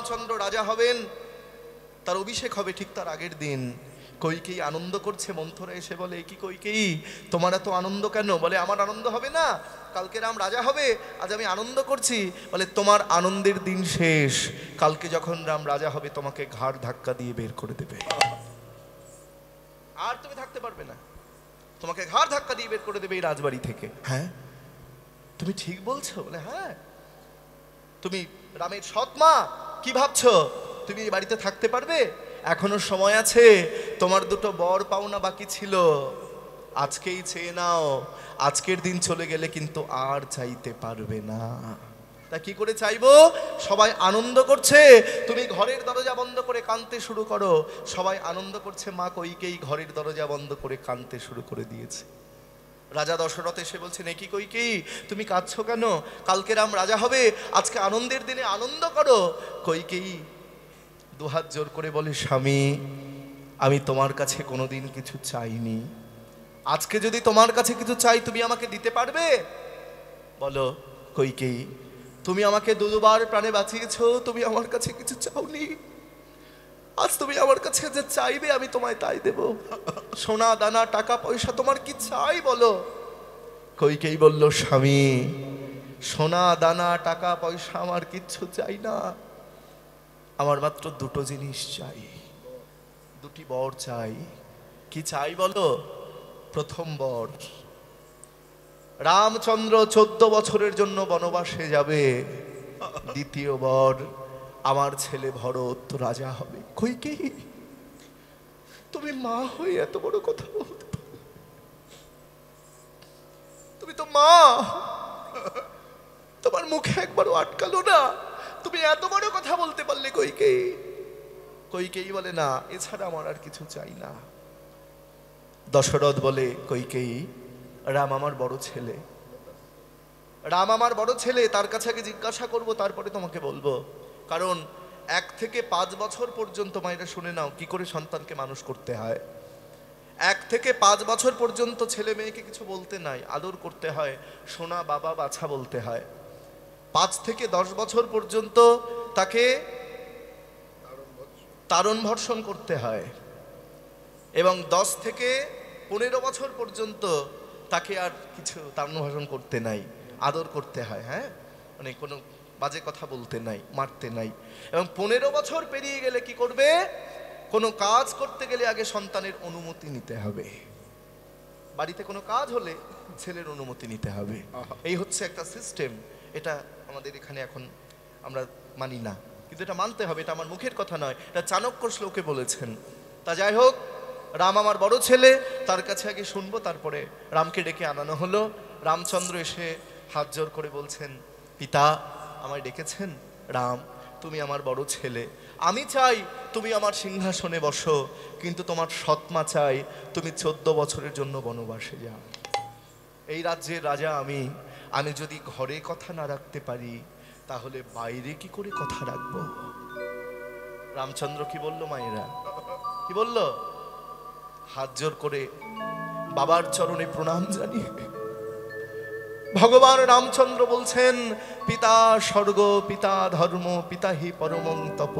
রামচন্দ্র রাজা হবেন, তার অভিষেক হবে ঠিক তার আগের দিন। কইকেয়ী আনন্দ করছে, মন্থরা এসে বলে, কি কইকেয়ী তোমার এত আনন্দ কেন? বলে, আমার আনন্দ হবে না, কালকে রাম রাজা হবে, আজ আমি আনন্দ করছি। বলে, তোমার আনন্দের দিন শেষ, কালকে যখন রাম রাজা হবে তোমাকে ঘাড় ধাক্কা দিয়ে বের করে দেবে, আর তুমি থাকতে পারবে না, তোমাকে ঘাড় ধাক্কা দিয়ে বের করে দেবে এই রাজবাড়ি থেকে। হ্যাঁ তুমি ঠিক বলছো? বলে, হ্যাঁ। তুমি রামের সৎ মা, কি ভাবছো তুমি এই বাড়িতে থাকতে পারবে? এখনো সময় আছে, তোমার দুটো বর পাওনা বাকি ছিল, আজকেই চেয়ে নাও, আজকের দিন চলে গেলে কিন্তু আর চাইতে পারবে না। তা কি করে চাইবো? সবাই আনন্দ করছে, তুমি ঘরের দরজা বন্ধ করে কাঁদতে শুরু করো। সবাই আনন্দ করছে, মা কইকেয়ী ঘরের দরজা বন্ধ করে কাঁদতে শুরু করে দিয়েছে। রাজা দশরথ এসে বলছেন, এ কি কইকেয়ী তুমি কাঁদছো কেন? কালকে রাম রাজা হবে, আজকে আনন্দের দিনে আনন্দ করো। কইকেয়ী দুহাত জোর করে বলে, স্বামী আমি তোমার কাছে কোনোদিন কিছু চাইনি, আজকে যদি তোমার কাছে কিছু চাই তুমি আমাকে দিতে পারবে? বলো কইকেয়ী, তুমি আমাকে দুবার প্রাণে বাঁচিয়েছো, তুমি আমার কাছে কিছু চাওনি, আজ তুমি আমার কাছে যে চাইবে আমি তোমায় তাই দেব। সোনা দানা টাকা পয়সা তোমার কি চাই বলো? কইকেয়ী বলল, স্বামী সোনা দানা টাকা পয়সা আমার কিচ্ছু চাই না, আমার মাত্র দুটো জিনিস চাই, দুটি বর চাই। কি চাই বলো? প্রথম বর, রামচন্দ্র 14 বছরের জন্য বনবাসে যাবে। দ্বিতীয় বর, আমার ছেলে ভরত রাজা হবে। কইকেয়ী তুমি মা হয়ে এত বড় কথা বলতে পারো? তুমি তো মা, তোমার মুখে একবারও আটকালো না, তুমি এত বড় কথা বলতে পারলে কইকেয়ী? কইকেয়ী বলে, না এছাড়া আমার আর কিছু চাই না। দশরথ বলে, কইকেয়ী রাম আমার বড় ছেলে, রাম আমার বড় ছেলে, তার কাছে আগে জিজ্ঞাসা করব তারপরে তোমাকে বলবো। কারণ 1 থেকে 5 বছর পর্যন্ত, মায়েরা শুনে নাও কি করে সন্তানকে মানুষ করতে হয়। 1 থেকে 5 বছর পর্যন্ত ছেলে মেয়েকে কিছু বলতে নাই, আদর করতে হয়, সোনা বাবা বাছা বলতে হয়। 5 থেকে 10 বছর পর্যন্ত তাকে তারণ ভর্ষণ করতে হয়, এবং 10 থেকে 15 বছর পর্যন্ত তাকে আর কিছু তারণ ভর্ষণ করতে নাই, আদর করতে হয়। হ্যাঁ, মানে কোনো বাজে কথা বলতে নাই, মারতে নাই। এবং 15 বছর পেরিয়ে গেলে কি করবে? কোনো কাজ করতে গেলে আগে সন্তানের অনুমতি নিতে হবে, বাড়িতে কোনো কাজ হলে ছেলের অনুমতি নিতে হবে। এই হচ্ছে একটা সিস্টেম, এটা আমাদের এখানে এখন আমরা মানি না, কিন্তু এটা মানতে হবে, এটা আমার মুখের কথা নয়, এটা চাণক্য শ্লোকে বলেছেন। তা যাই হোক, রাম আমার বড় ছেলে, তার কাছে আগে শুনবো, তারপরে রামকে ডেকে আনানো হলো। রামচন্দ্র এসে হাত জোর করে বলছেন, পিতা আমায় ডেকেছেন? রাম তুমি আমার বড় ছেলে, আমি চাই তুমি আমার সিংহাসনে বসো, কিন্তু তোমার সৎমা চাই তুমি 14 বছরের জন্য বনবাসে যাও। এই রাজ্যের রাজা আমি, আমি যদি ঘরে কথা না রাখতে পারি তাহলে বাইরে কি করে কথা রাখবো? রামচন্দ্র কি বলল মায়েরা? কি বলল? হাত জোর করে বাবার চরণে প্রণাম জানিয়ে ভগবান রামচন্দ্র বলছেন, পিতা স্বর্গ পিতা ধর্ম পিতা হি পরমং তপ,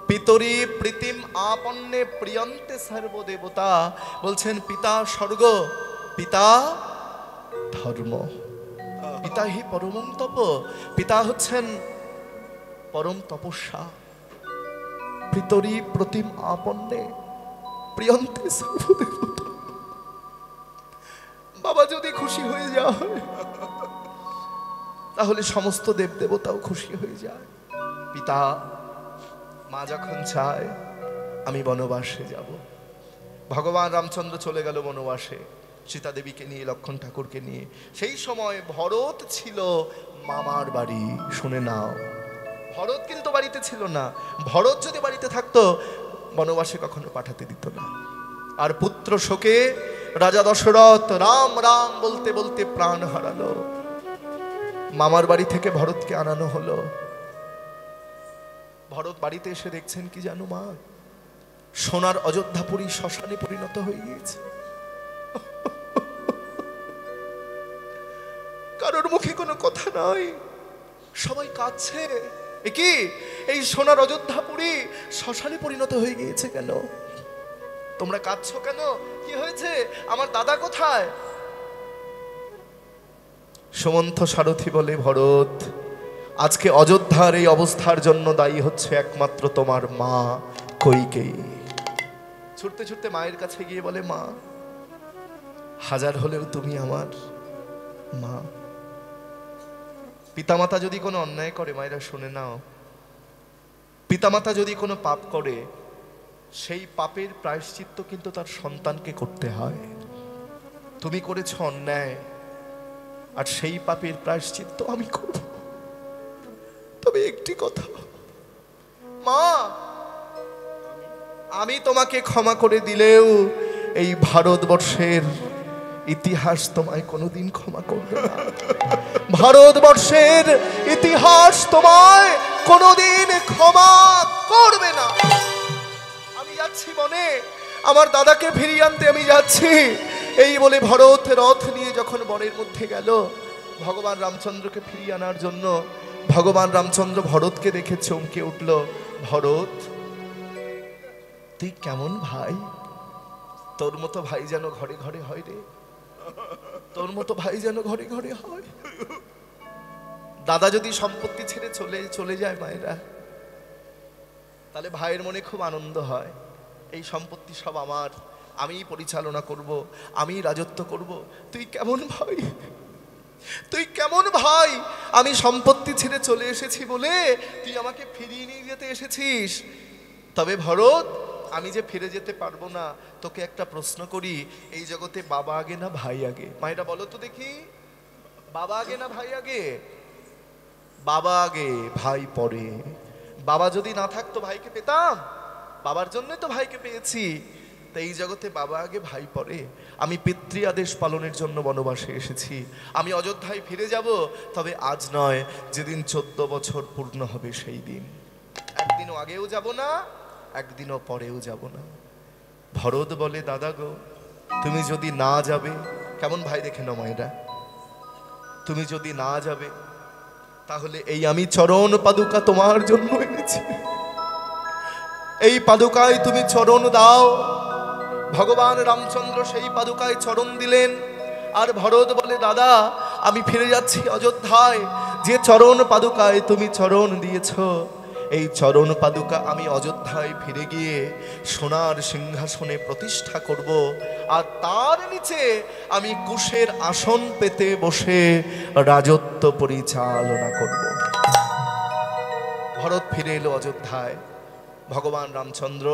পিতরি প্রীতিম আপন্নে প্রিয়ন্তে সর্বদেবতা। বলছেন পিতা স্বর্গ, পিতা ধর্ম, পিতা হি পরমং তপ, পিতা হচ্ছেন পরম তপস্যা, পিতরি প্রতিম আপন্নে প্রিয়ন্তে সর্বদেবতা। বাবা যদি খুশি হয়ে যায় তাহলে সমস্ত দেবদেবতাও খুশি হয়ে যায়। পিতা, মা যখন চায় আমি বনবাসে যাব। ভগবান রামচন্দ্র চলে গেল বনবাসে, সীতা দেবীকে নিয়ে, লক্ষ্মণ ঠাকুরকে নিয়ে। সেই সময় ভরত ছিল মামার বাড়ি। শুনে নাও, ভরত কিন্তু বাড়িতে ছিল না। ভরত যদি বাড়িতে থাকতো বনবাসে কখনো পাঠাতে দিত না। আর পুত্র শোকে রাজা দশরথ রাম রাম বলতে বলতে প্রাণ হারালো। মামার বাড়ি থেকে ভরতকে আনানো হলো। ভরত বাড়িতে এসে দেখছেন কি জানো মা, সোনার অযোধ্যাপুরী শ্মশানে পরিণত হয়ে গিয়েছে। কারোর মুখে কোনো কথা নাই, সবাই কাঁদছে, এ কি এই সোনার অযোধ্যাপুরী শ্মশানে পরিণত হয়ে গিয়েছে কেন? তোমরা কাঁদছো কেন? কি হয়েছে? আমার দাদা কোথায়? সুমন্ত সারথি বলে, ভরত, আজকে অযোধ্যার এই অবস্থার জন্য দায়ী হচ্ছে একমাত্র তোমার মা কইকেয়ী। ছুটতে ছুটতে মায়ের কাছে গিয়ে বলে, মা, হাজার হলেও তুমি আমার মা। পিতামাতা যদি কোনো অন্যায় করে, মায়েরা শুনে নাও, পিতামাতা যদি কোনো পাপ করে, সেই পাপের প্রায়শ্চিত্ত কিন্তু তার সন্তানকে করতে হয়। তুমি করেছো অন্যায়, আর সেই পাপের প্রায়শ্চিত্ত আমি করব। তবে একটি কথা, মা, আমি তোমাকে ক্ষমা করে দিলেও এই ভারতবর্ষের ইতিহাস তোমায় কোনোদিন ক্ষমা করবে না। ভারতবর্ষের ইতিহাস তোমায় কোনোদিন ক্ষমা করবে না। আমি যাচ্ছি বনে, আমার দাদাকে ফিরিয়ে আনতে আমি যাচ্ছি। এই বলে ভরত রথ নিয়ে যখন বনের মধ্যে গেল ভগবান রামচন্দ্রকে ফিরিয়ে আনার জন্য, ভগবান রামচন্দ্র ভরতকে দেখে চমকে উঠল। ভরত, তুই কেমন ভাই? তোর মতো ভাই যেন ঘরে ঘরে হয় রে, তোর মতো ভাই যেন ঘরে ঘরে হয়। দাদা যদি সম্পত্তি ছেড়ে চলে যায় মায়েরা, তাহলে ভাইয়ের মনে খুব আনন্দ হয়, এই সম্পত্তি সব আমার, আমি পরিচালনা করব, আমি রাজত্ব করব। তুই কেমন ভাই? তুই কেমন ভাই? আমি সম্পত্তি ছেড়ে চলে এসেছি বলে তুই আমাকে ফিরিয়ে নিয়ে যেতে এসেছিস। তবে ভরত, আমি যে ফিরে যেতে পারবো না, তোকে একটা প্রশ্ন করি, এই জগতে বাবা আগে না ভাই আগে? মায়েরা বলো তো দেখি, বাবা আগে না ভাই আগে? বাবা আগে, ভাই পরে। বাবা যদি না থাকতো ভাইকে পেতাম? বাবার জন্যই তো ভাইকে পেয়েছি। তো এই জগতে বাবা আগে ভাই পরে। আমি পিতৃ আদেশ পালনের জন্য বনবাসে এসেছি, আমি অযোধ্যায় ফিরে যাব, তবে আজ নয়, যেদিন 14 বছর পূর্ণ হবে সেই দিন। একদিনও আগেও যাব না, একদিনও পরেও যাব না। ভরত বলে, দাদা গো, তুমি যদি না যাবে, কেমন ভাই দেখে নাও মায়েরা, তুমি যদি না যাবে, তাহলে এই আমি চরণ পাদুকা তোমার জন্য এনেছি, এই পাদুকায় তুমি চরণ দাও। ভগবান রামচন্দ্র সেই পাদুকায় চরণ দিলেন। আর ভরত বলে, দাদা, আমি ফিরে যাচ্ছি অযোধ্যায়, যে চরণ পাদুকায় তুমি চরণ দিয়েছ, এই চরণ পাদুকা আমি অযোধ্যায় ফিরে গিয়ে সোনার সিংহাসনে প্রতিষ্ঠা করব, আর তার নিচে আমি কুশের আসন পেতে বসে রাজত্ব পরিচালনা করব। ভরত ফিরে এলো অযোধ্যায়। ভগবান রামচন্দ্র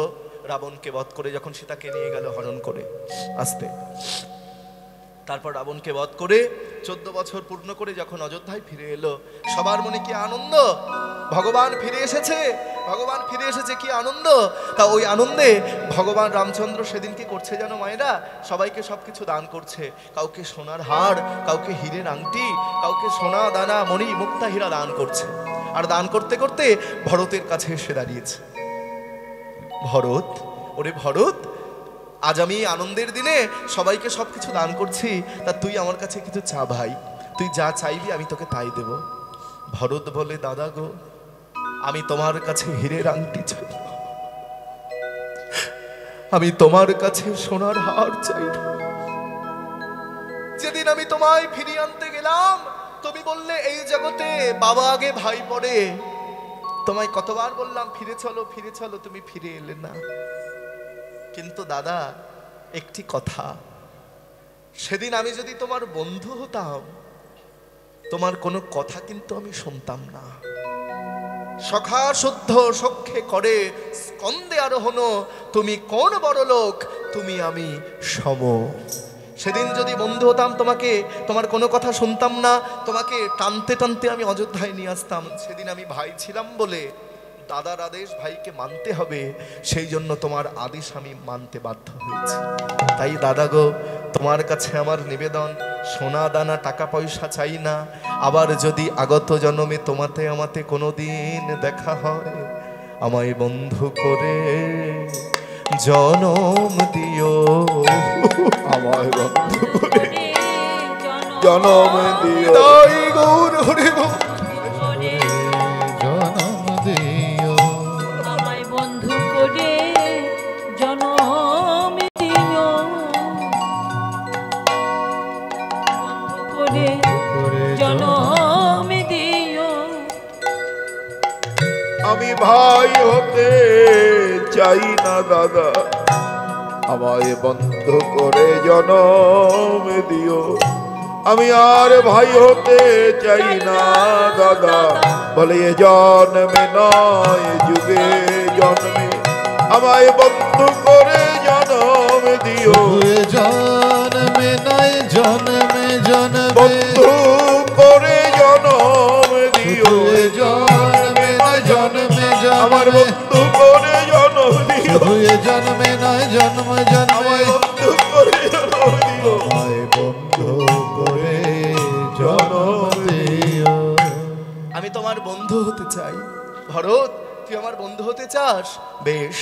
রাবণকে বধ করে যখন সীতাকে নিয়ে গেল হরণ করে আসতে, তারপর রাবণকে বধ করে 14 বছর পূর্ণ করে যখন অযোধ্যায় ফিরে এলো, সবার মনে কি আনন্দ! ভগবান ফিরে এসেছে, ভগবান ফিরে এসেছে, কি আনন্দ! তা ওই আনন্দে ভগবান রামচন্দ্র সেদিন কি করছে জানো মায়েরা? সবাইকে সবকিছু দান করছে। কাউকে সোনার হার, কাউকে হীরের আংটি, কাউকে সোনা দানা মণি মুক্তা হীরা দান করছে। আর দান করতে করতে ভরতের কাছে এসে দাঁড়িয়েছে। ভরত, ওরে ভরত, আজ আমি আনন্দের দিনে সবাইকে সবকিছু দান করছি, তা তুই আমার কাছে কিছু চা ভাই, তুই যা চাইবি আমি তোকে তাই দেব। ভরত বলে, দাদা গো, আমি তোমার কাছে হীরের আংটি চাই, আমি তোমার কাছে সোনার হার চাই। যেদিন আমি তোমায় ফিরিয়ে আনতে গেলাম, তুমি বললে এই জগতে বাবা আগে ভাই পরে। তোমায় কতবার বললাম ফিরে চলো, ফিরে চলো, তুমি ফিরে এলে না। কিন্তু দাদা, একটি কথা, সেদিন আমি যদি তোমার বন্ধু হতাম, তোমার কোনো কথা কিন্তু আমি শুনতাম না। সখা শুদ্ধ সখ্যে করে স্কন্দে আরোহণ, তুমি কোন বড় লোক, তুমি আমি সম। সেদিন যদি বন্ধু হতাম, তোমার কোনো কথা শুনতাম না, তোমাকে টানতে টানতে আমি অযোধ্যায় নিয়ে আসতাম। সেদিন আমি ভাই ছিলাম বলে দাদার আদেশ ভাইকে মানতে হবে, সেই জন্য তোমার আদেশ আমি মানতে বাধ্য হয়েছি। তাই দাদা গো, তোমার কাছে আমার নিবেদন, সোনা দানা টাকা পয়সা চাই না। আবার যদি আগত জন্মে তোমাতে আমাতে কোনোদিন দেখা হয়, আমায় বন্ধু করে জনম দিও, আমায় বন্ধু করে জনম দিও। তাই গৌর হরে জনম আমি ভাই হতে চাই না দাদা, আমায় বন্ধ করে জনম দিও। আমি আর ভাই হতে চাই না দাদা, বলে এ জন্মে নয় যুগে জন্মে আমায় বন্ধ করে জনম দিও। জন্মে নয় জন্মে জন্মে বন্ধু করে জনম দিও। জন্মে নয় জন্মে আমার জন্মে বন্ধু করে জনম দিও। জন্মে নয় জন্ম জন্মে বন্ধু করে জনম দিও। আমায় বন্ধু করে জনম দিও। আমি তোমার বন্ধু হতে চাই। ভরত, তুই আমার বন্ধু হতে চাস? বেশ,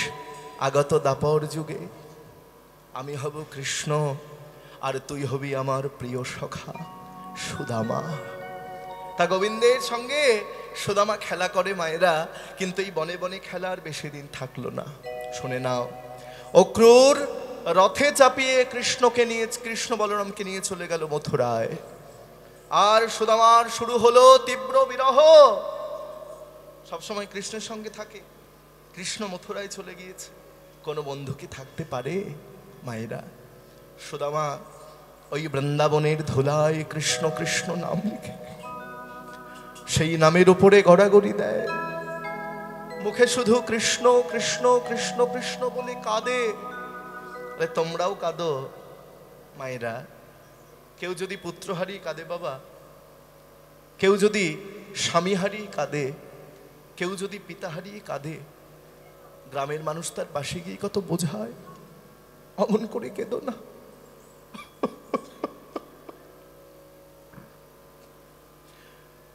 আগত দাপর যুগে আমি হব কৃষ্ণ, আর তুই হবি আমার প্রিয় সখা সুদামা। তা গোবিন্দের সঙ্গে সুদামা খেলা করে মায়েরা, কিন্তু এই বনে বনে খেলা আর বেশি দিন থাকলো না। শুনে নাও, অক্রূর রথে চাপিয়ে কৃষ্ণকে নিয়ে, কৃষ্ণ বলরামকে নিয়ে চলে গেল মথুরায়। আর সুদামার শুরু হলো তীব্র বিরহ। সবসময় কৃষ্ণের সঙ্গে থাকে, কৃষ্ণ মথুরায় চলে গিয়েছে। কোনো বন্ধু কি থাকতে পারে মায়েরা? সুদামা ওই বৃন্দাবনের ধুলায় কৃষ্ণ কৃষ্ণ নাম লিখে সেই নামের উপরে গড়াগড়ি দেয়, মুখে শুধু কৃষ্ণ কৃষ্ণ কৃষ্ণ কৃষ্ণ বলে কাঁদে। তোমরাও কাঁদো মায়েরা। কেউ যদি পুত্র হারিয়ে কাঁদে বাবা, কেউ যদি স্বামী হারিয়ে কাঁদে, কেউ যদি পিতা হারিয়ে কাঁদে, গ্রামের মানুষ তার পাশে গিয়ে কত বোঝায়, অমন করে কেঁদো না।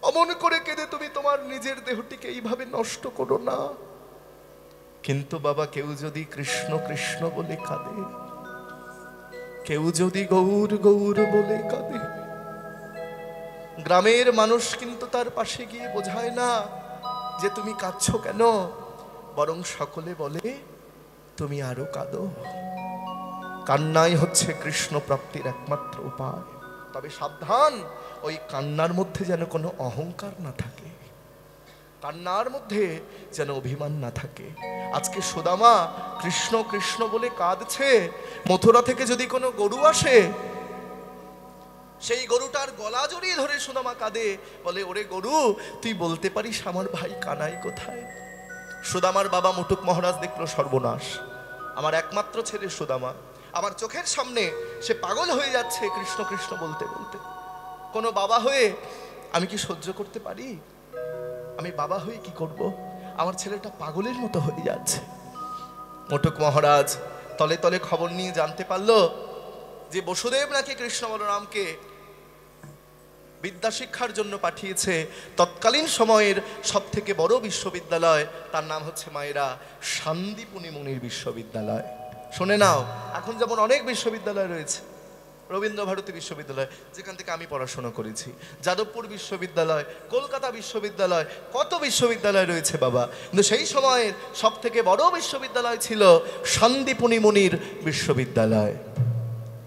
অমন করে কেঁদে তুমি তোমার নিজের দেহটিকে এইভাবে নষ্ট করো না। কিন্তু বাবা, কেউ যদি কৃষ্ণ কৃষ্ণ বলে কাঁদে, কেউ যদি গৌর গৌর বলে কাঁদে, গ্রামের মানুষ কিন্তু তার পাশে গিয়ে বোঝায় না যে তুমি কাঁদছো কেন, বরং সকলে বলে তুমি আরো কাঁদো। কান্নাই হচ্ছে কৃষ্ণ প্রাপ্তির একমাত্র উপায়। তবে সাবধান, ওই কান্নার মধ্যে যেন কোনো অহংকার না থাকে, কান্নার মধ্যে যেন অভিমান না থাকে। আজকে সুদামা কৃষ্ণ কৃষ্ণ বলে কাঁদছে, মথুরা থেকে যদি কোনো গরু আসে, সেই গরুটার গলা জড়িয়ে ধরে সুদামা কাঁদে, বলে ওরে গরু, তুই বলতে পারিস আমার ভাই কানাই কোথায়? সুদামার বাবা মুটুক মহারাজ দেখলো সর্বনাশ, আমার একমাত্র ছেলে সুদামা আমার চোখের সামনে সে পাগল হয়ে যাচ্ছে কৃষ্ণ কৃষ্ণ বলতে বলতে। কোনো বাবা হয়ে আমি কি সহ্য করতে পারি? আমি বাবা হয়ে কি করব? আমার ছেলেটা পাগলের মতো হয়ে যাচ্ছে। মুটুক মহারাজ তলে তলে খবর নিয়ে জানতে পারলো যে বসুদেব নাকি কৃষ্ণ বলরামকে বিদ্যা শিক্ষার জন্য পাঠিয়েছে তৎকালীন সময়ের সব থেকে বড় বিশ্ববিদ্যালয়, তার নাম হচ্ছে মায়েরা শান্তিপুনি মুনির বিশ্ববিদ্যালয়। শুনে নাও, এখন যেমন অনেক বিশ্ববিদ্যালয় রয়েছে, রবীন্দ্র ভারতী বিশ্ববিদ্যালয় যেখান থেকে আমি পড়াশোনা করেছি, যাদবপুর বিশ্ববিদ্যালয়, কলকাতা বিশ্ববিদ্যালয়, কত বিশ্ববিদ্যালয় রয়েছে বাবা, কিন্তু সেই সময়ের সব থেকে বড় বিশ্ববিদ্যালয় ছিল শান্তিপুনি মুনির বিশ্ববিদ্যালয়।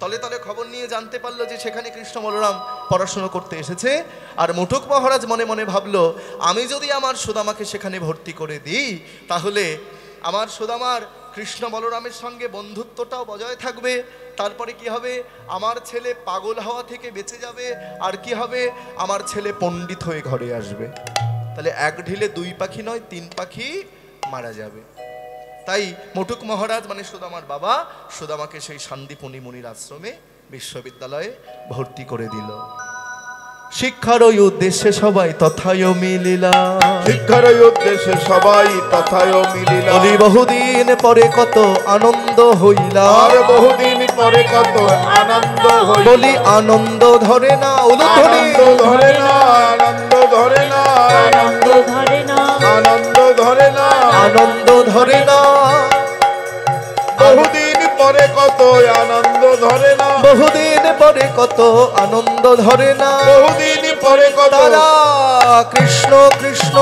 তলে তলে খবর নিয়ে জানতে পারলো যে সেখানে কৃষ্ণ বলরাম পড়াশোনা করতে এসেছে। আর মুটুক মহারাজ মনে মনে ভাবলো, আমি যদি আমার সুদামাকে সেখানে ভর্তি করে দিই, তাহলে আমার সুদামার কৃষ্ণ বলরামের সঙ্গে বন্ধুত্বটাও বজায় থাকবে। তারপরে কি হবে? আমার ছেলে পাগল হওয়া থেকে বেঁচে যাবে, আর কি হবে? আমার ছেলে পণ্ডিত হয়ে ঘরে আসবে। তাহলে এক ঢিলে দুই পাখি নয়, তিন পাখি মারা যাবে। তাই মুটুক মহারাজ মানে সুদামার বাবা সুদামাকে সেই শান্তিপুনি মুনির আশ্রমে বিশ্ববিদ্যালয়ে ভর্তি করে দিল। শিক্ষার ওই উদ্দেশ্যে সবাই তথায় মিলিলা, শিক্ষার ওই উদ্দেশ্যে সবাই তথায় মিলিলা। বলি বহুদিন পরে কত আনন্দ হইলা, আর বহুদিন পরে কত আনন্দ হইলা। বলি আনন্দ ধরে না, আনন্দ ধরে না, আনন্দ ধরে না, আনন্দ ধরে না, আনন্দ ধরে না, আনন্দ ধরে না। বহুদিন পরে কত আনন্দ ধরে না, বহুদিন পরে কত আনন্দ ধরে না। বহুদিন পরে কত তারা কৃষ্ণ কৃষ্ণ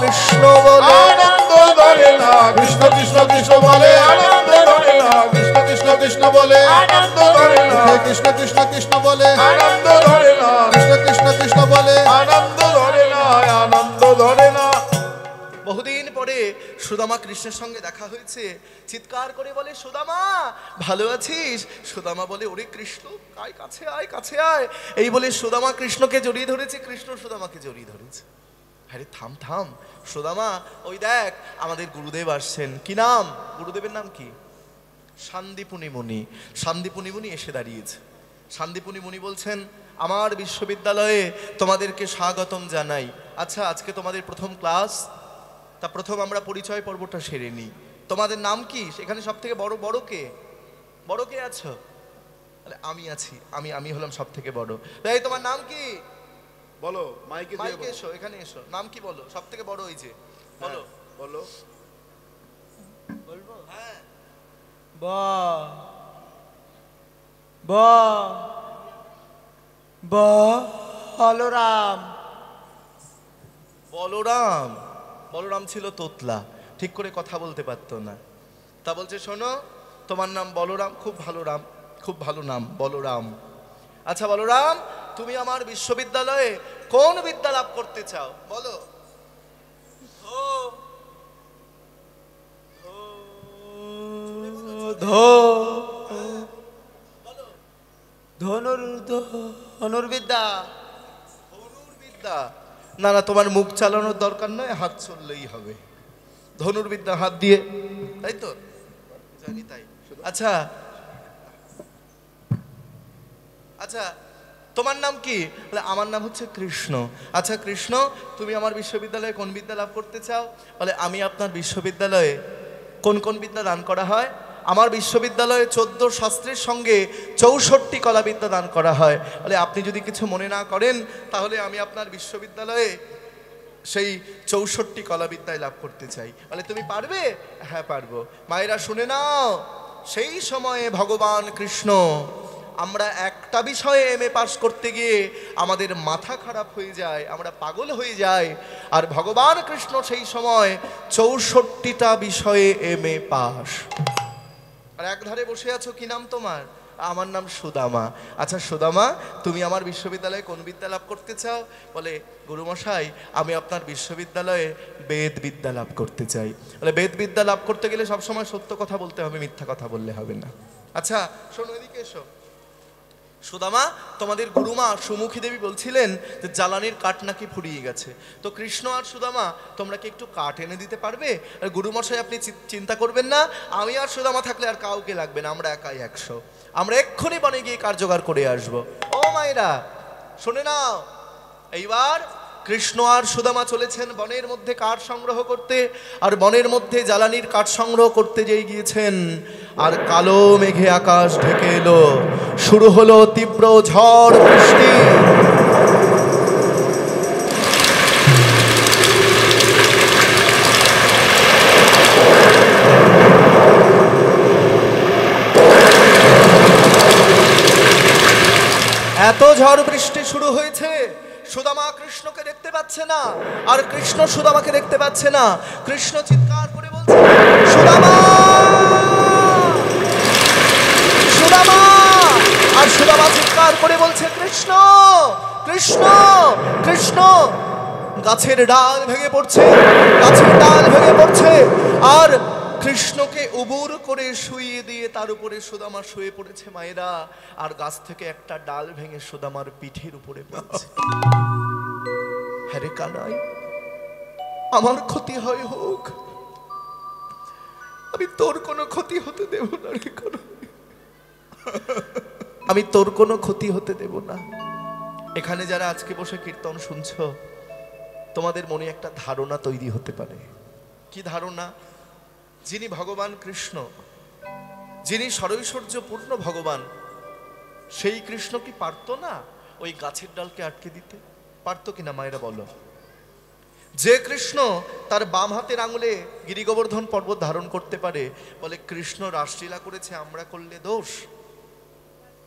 কৃষ্ণ বলে আনন্দ ধরে না, কৃষ্ণ কৃষ্ণ কৃষ্ণ বলে আনন্দ ধরে না, কৃষ্ণ কৃষ্ণ কৃষ্ণ বলে আনন্দ ধরে না, কৃষ্ণ কৃষ্ণ কৃষ্ণ বলে আনন্দ ধরে না, কৃষ্ণ কৃষ্ণ কৃষ্ণ বলে আনন্দ ধরে না, আনন্দ ধরে না। বহুদিন পরে সুদামা কৃষ্ণের সঙ্গে দেখা হয়েছে, চিৎকার করে বলে, সুদামা ভালো আছিস? সুদামা বলে, ওরে কৃষ্ণ, আয় কাছে আয়, কাছে আয়। এই বলে সুদামা কৃষ্ণকে জড়িয়ে ধরেছে, কৃষ্ণ সুদামাকে জড়িয়ে ধরেছে। আরে থাম থাম সুদামা, ওই দেখ আমাদের গুরুদেব আসছেন। কি নাম গুরুদেবের? নাম কি? শান্তিপুনি মুনি। শান্তিপুনি মুনি এসে দাঁড়িয়েছে। শান্তিপুনি মুনি বলছেন, আমার বিশ্ববিদ্যালয়ে তোমাদেরকে স্বাগতম জানাই। আচ্ছা, আজকে তোমাদের প্রথম ক্লাস, তা প্রথম আমরা পরিচয় পর্বটা সেরে নিই। তোমাদের নাম কি? এখানে সব থেকে বড় বড় কে? বড় কে আছো? আমি আছি, আমি হলাম সব থেকে বড়। এই তোমার নাম কি? বলো, মাইকে দিয়ে মাইকে এসো, এখানে এসো। নাম কি বলো? সব থেকে বড় হয়েছে, বলো বলো। বলবো? হ্যাঁ। বলরাম। বলরাম? বলরাম ছিল তোতলা, ঠিক করে কথা বলতে পারতো না। তা বলছে, শোনো তোমার নাম বলরাম, খুব ভালো নাম, খুব ভালো নাম বলরাম। আচ্ছা বলরাম, তুমি আমার বিশ্ববিদ্যালয়ে কোন বিদ্যা লাভ করতে চাও বলো? ধনুর্বিদ্যা। ধনুর্বিদ্যা? না না, তোমার মুখ চালানোর দরকার নয়, হাত চললেই হবে। ধনুর্বিদ্যা হাত দিয়ে, তাই তো? জানি তাই। আচ্ছা আচ্ছা, তোমার নাম কি? আমার নাম হচ্ছে কৃষ্ণ। আচ্ছা কৃষ্ণ, তুমি আমার বিশ্ববিদ্যালয়ে কোন বিদ্যা লাভ করতে চাও? বলে, আমি আপনার বিশ্ববিদ্যালয়ে কোন কোন বিদ্যা দান করা হয়? আমার বিশ্ববিদ্যালয়ে 14 শাস্ত্রের সঙ্গে 64 কলাবিদ্যা দান করা হয়। বলে, আপনি যদি কিছু মনে না করেন তাহলে আমি আপনার বিশ্ববিদ্যালয়ে সেই 64 কলাবিদ্যায় লাভ করতে চাই। বলে, তুমি পারবে? হ্যাঁ পারবো। মায়েরা শুনে নাও, সেই সময়ে ভগবান কৃষ্ণ, আমরা একটা বিষয়ে এমএ পাস করতে গিয়ে আমাদের মাথা খারাপ হয়ে যায়, আমরা পাগল হয়ে যাই, আর ভগবান কৃষ্ণ সেই সময় 64টা বিষয়ে এমএ পাস। আর একধারে বসে আছো, কি নাম তোমার? আমার নাম সুদামা। আচ্ছা সুদামা, তুমি আমার বিশ্ববিদ্যালয়ে কোন বিদ্যা লাভ করতে চাও? বলে, গুরুমশাই আমি আপনার বিশ্ববিদ্যালয়ে বেদ বিদ্যা লাভ করতে চাই। বলে, বেদ বিদ্যা লাভ করতে গেলে সবসময় সত্য কথা বলতে হবে, মিথ্যা কথা বললে হবে না। আচ্ছা শোনো, এদিকে এসো। সুদামা, তোমাদের গুরুমা সুমুখী দেবী বলছিলেন যে জ্বালানির কাঠ নাকি ফুরিয়ে গেছে, তো কৃষ্ণ আর সুদামা তোমরা কি একটু কাঠ এনে দিতে পারবে? আর গুরুমশাই আপনি চিন্তা করবেন না, আমি আর সুদামা থাকলে আর কাউকে লাগবে না, আমরা একাই 100, আমরা এক্ষুনি বনে গিয়ে কাঠ জোগাড় করে আসবো। ও মায়েরা শুনে নাও, এইবার কৃষ্ণ আর সুদামা চলেছেন বনের মধ্যে কাঠ সংগ্রহ করতে, আর বনের মধ্যে জ্বালানির কাঠ সংগ্রহ করতে যেই গিয়েছেন, আর কালো মেঘে আকাশ ঢেকে এলো, শুরু হলো তীব্র ঝড় বৃষ্টি। এত ঝড় বৃষ্টি শুরু হয়েছে, সুদামা কৃষ্ণকে দেখতে পাচ্ছে না, আর কৃষ্ণ সুদামাকে দেখতে পাচ্ছে না। কৃষ্ণ চিৎকার করে বলছে, সুদামা সুদামা, আর সুদামা চিৎকার করে বলছে, কৃষ্ণ কৃষ্ণ কৃষ্ণ। গাছের ডাল ভেঙে পড়ছে, গাছের ডাল ভেঙে পড়ছে, আর কৃষ্ণকে উবুর করে শুইয়ে দিয়ে তার উপরে সুদামা শুয়ে পড়েছে মায়েরা, আর গাছ থেকে একটা ডাল ভেঙে সুদামার পিঠের উপরে পড়ছে। হ্যারে কানাই, আমার ক্ষতি হয় হোক, আমি তোর কোনো ক্ষতি হতে দেব না রে কানাই, আমি তোর কোনো ক্ষতি হতে দেব না। এখানে যারা আজকে বসে কীর্তন শুনছো, তোমাদের মনে একটা ধারণা তৈরি হতে পারে। কি ধারণা? যিনি ভগবান কৃষ্ণ, যিনি সরৈশ্বর্যপূর্ণ ভগবান, সেই কৃষ্ণ কি পারতো না ওই গাছের ডালকে আটকে দিতে? পারতো কিনা মায়েরা বলো? যে কৃষ্ণ তার বাম হাতের আঙুলে গিরিগোবর্ধন পর্বত ধারণ করতে পারে, বলে কৃষ্ণ রাসলীলা করেছে, আমরা করলে দোষ?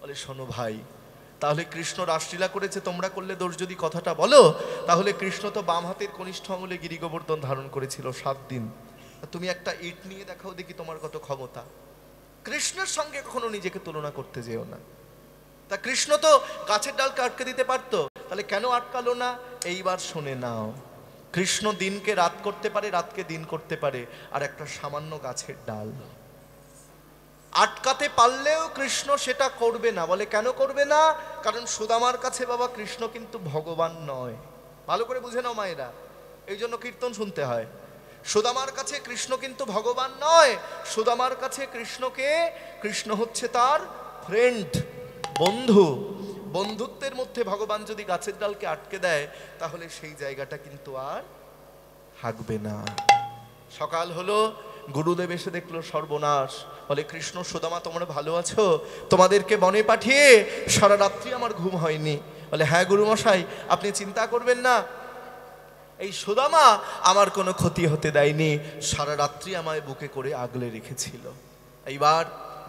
বলে শোনো ভাই, তাহলে কৃষ্ণ রাসলীলা করেছে, তোমরা করলে দোষ যদি কথাটা বলো, তাহলে কৃষ্ণ তো বাম হাতের কনিষ্ঠ আঙুলে গিরিগোবর্ধন ধারণ করেছিল 7 দিন। তুমি একটা ইট নিয়ে দেখাও দেখি তোমার কত ক্ষমতা। কৃষ্ণের সঙ্গে কখনো নিজেকে তুলনা করতে যেও না। তা কৃষ্ণ তো গাছের ডালকে আটকে দিতে পারতো, তাহলে কেন আটকালো না? এইবার শুনে নাও, কৃষ্ণ দিনকে রাত করতে পারে, রাতকে দিন করতে পারে, আর একটা সামান্য গাছের ডাল আটকাতে পারলেও কৃষ্ণ সেটা করবে না। বলে কেন করবে না? কারণ সুদামার কাছে বাবা কৃষ্ণ কিন্তু ভগবান নয়। ভালো করে বুঝে নাও মায়েরা, এই জন্য কীর্তন শুনতে হয়। সুদামার কাছে কৃষ্ণ কিন্তু ভগবান নয়। সুদামার কাছে কৃষ্ণ হচ্ছে তার ফ্রেন্ড, বন্ধু। বন্ধুত্বের মধ্যে ভগবান যদি গাছের ডালকে আটকে দেয় তাহলে সেই জায়গাটা কিন্তু আর থাকবে না। সকাল হলো, গুরুদেব এসে দেখলো সর্বনাশ। বলে কৃষ্ণ, সুদামা তোমরা ভালো আছো? তোমাদেরকে বনে পাঠিয়ে সারা রাত্রি আমার ঘুম হয়নি। বলে হ্যাঁ গুরুমশাই, আপনি চিন্তা করবেন না, এই সুদামা আমার কোনো ক্ষতি হতে দেয়নি, সারা রাত্রি আমায় বুকে করে আগলে রেখেছিল। এইবার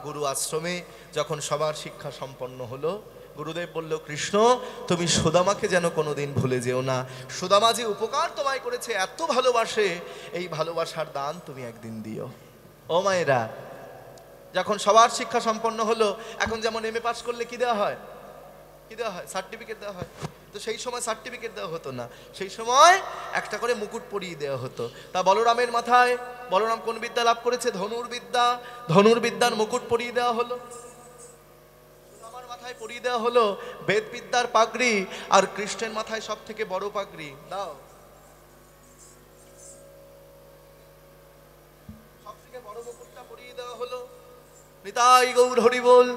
গুরু আশ্রমে যখন সবার শিক্ষা সম্পন্ন হলো, গুরুদেব বলল কৃষ্ণ তুমি সুদামাকে যেন কোনোদিন ভুলে যেও না। সুদামা যে উপকার তোমায় করেছে, এত ভালোবাসে, এই ভালোবাসার দান তুমি একদিন দিও। ও মায়েরা, যখন সবার শিক্ষা সম্পন্ন হলো, এখন যেমন এমএ পাস করলে কি দেওয়া হয়? কি দেওয়া হয়? সার্টিফিকেট দেওয়া হয়। তো সেই সময় সার্টিফিকেট দেওয়া হতো না, সেই সময় একটা করে মুকুট পরিয়ে দেওয়া হতো। তা বলরামের মাথায়, বলরাম কোন বিদ্যা লাভ করেছে? ধনুর্বিদ্যা। ধনুর্বিদ্যার মুকুট পরিয়ে দেওয়া হলো, আমার মাথায় পরিয়ে দেওয়া হলো বেদবিদ্যার পাগড়ি। আর কৃষ্ণের মাথায় সব থেকে বড় পাগড়ি দাও, সব থেকে বড় মুকুটটা পরিয়ে দেওয়া হলো। নিতাই গৌর হরি বল।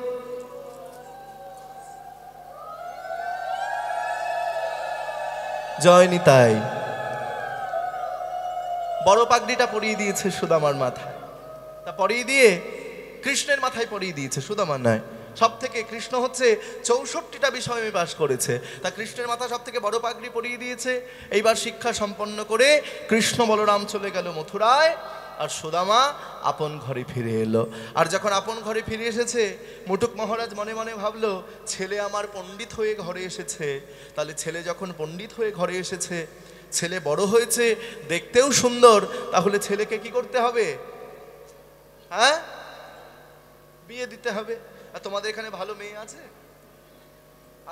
জয় নিতাই। বড় পাগড়িটা পরিয়ে দিয়েছে সুদামার মাথায়। তা পরিয়ে দিয়ে কৃষ্ণের মাথায় পরিয়ে দিয়েছে, সুদামার নয়। সব থেকে কৃষ্ণ হচ্ছে 64টা বিষয় আমি পাশ করেছে, তা কৃষ্ণের মাথা সব থেকে বড় পাগড়ি পরিয়ে দিয়েছে। এইবার শিক্ষা সম্পন্ন করে কৃষ্ণ বলরাম চলে গেল মথুরায়, আর সুদামা আপন ঘরে ফিরে এলো। আর যখন আপন ঘরে ফিরে এসেছে, মুটুক মহারাজ মনে মনে ভাবলো ছেলে আমার পণ্ডিত হয়ে ঘরে এসেছে। তাহলে ছেলে যখন পণ্ডিত হয়ে ঘরে এসেছে, ছেলে বড় হয়েছে, দেখতেও সুন্দর, তাহলে ছেলেকে কি করতে হবে? হ্যাঁ, বিয়ে দিতে হবে। আর তোমাদের এখানে ভালো মেয়ে আছে?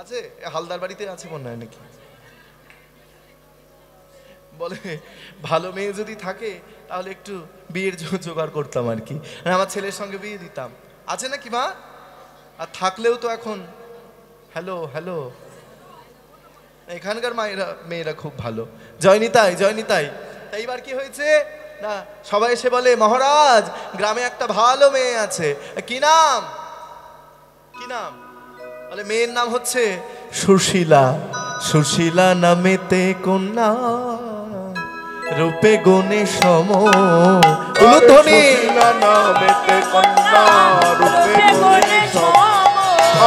আছে? হালদার বাড়িতে আছে মনে হয় নাকি? বলে ভালো মেয়ে যদি থাকে তাহলে একটু বিয়ের জোগাড় করতাম আর কি, আমার ছেলের সঙ্গে বিয়ে দিতাম। আছে নাকি মা? আর থাকলেও তো এখন হ্যালো হ্যালো, এখানকার মেয়েরা খুব ভালো। জয় নিতাই, জয় নিতাই। এইবার কি হয়েছে না, সবাই এসে বলে মহারাজ গ্রামে একটা ভালো মেয়ে আছে। কি নাম? কি নাম? বলে মেয়ের নাম হচ্ছে সুশীলা। সুশীলা নামেতে কন্যা, রূপে গুণে সম। সুশীলা নামেতে কন্যা, রূপে গুণে সম।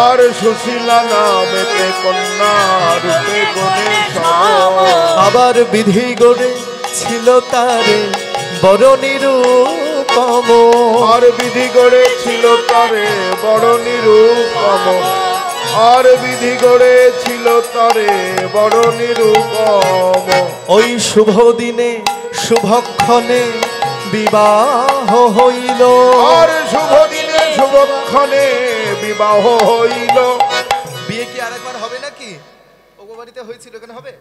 আর সুশীলা নামেতে কন্যা, রূপে গুণে সম। আবার বিধি গড়ে ছিল তারে বড় নিরূপম। আর বিধি গড়ে ছিল তারে বড় নিরূপম। আর বিধি গড়ে ছিল তারে বড় নিরূপম। ওই শুভ দিনে শুভক্ষণে বিবাহ হইল। আর শুভ দিনে শুভক্ষণে বিবাহ হইল। বিয়ে কি আরেকবার হবে নাকি? ওগো বাড়িতে হয়েছিল, এখানে হবে?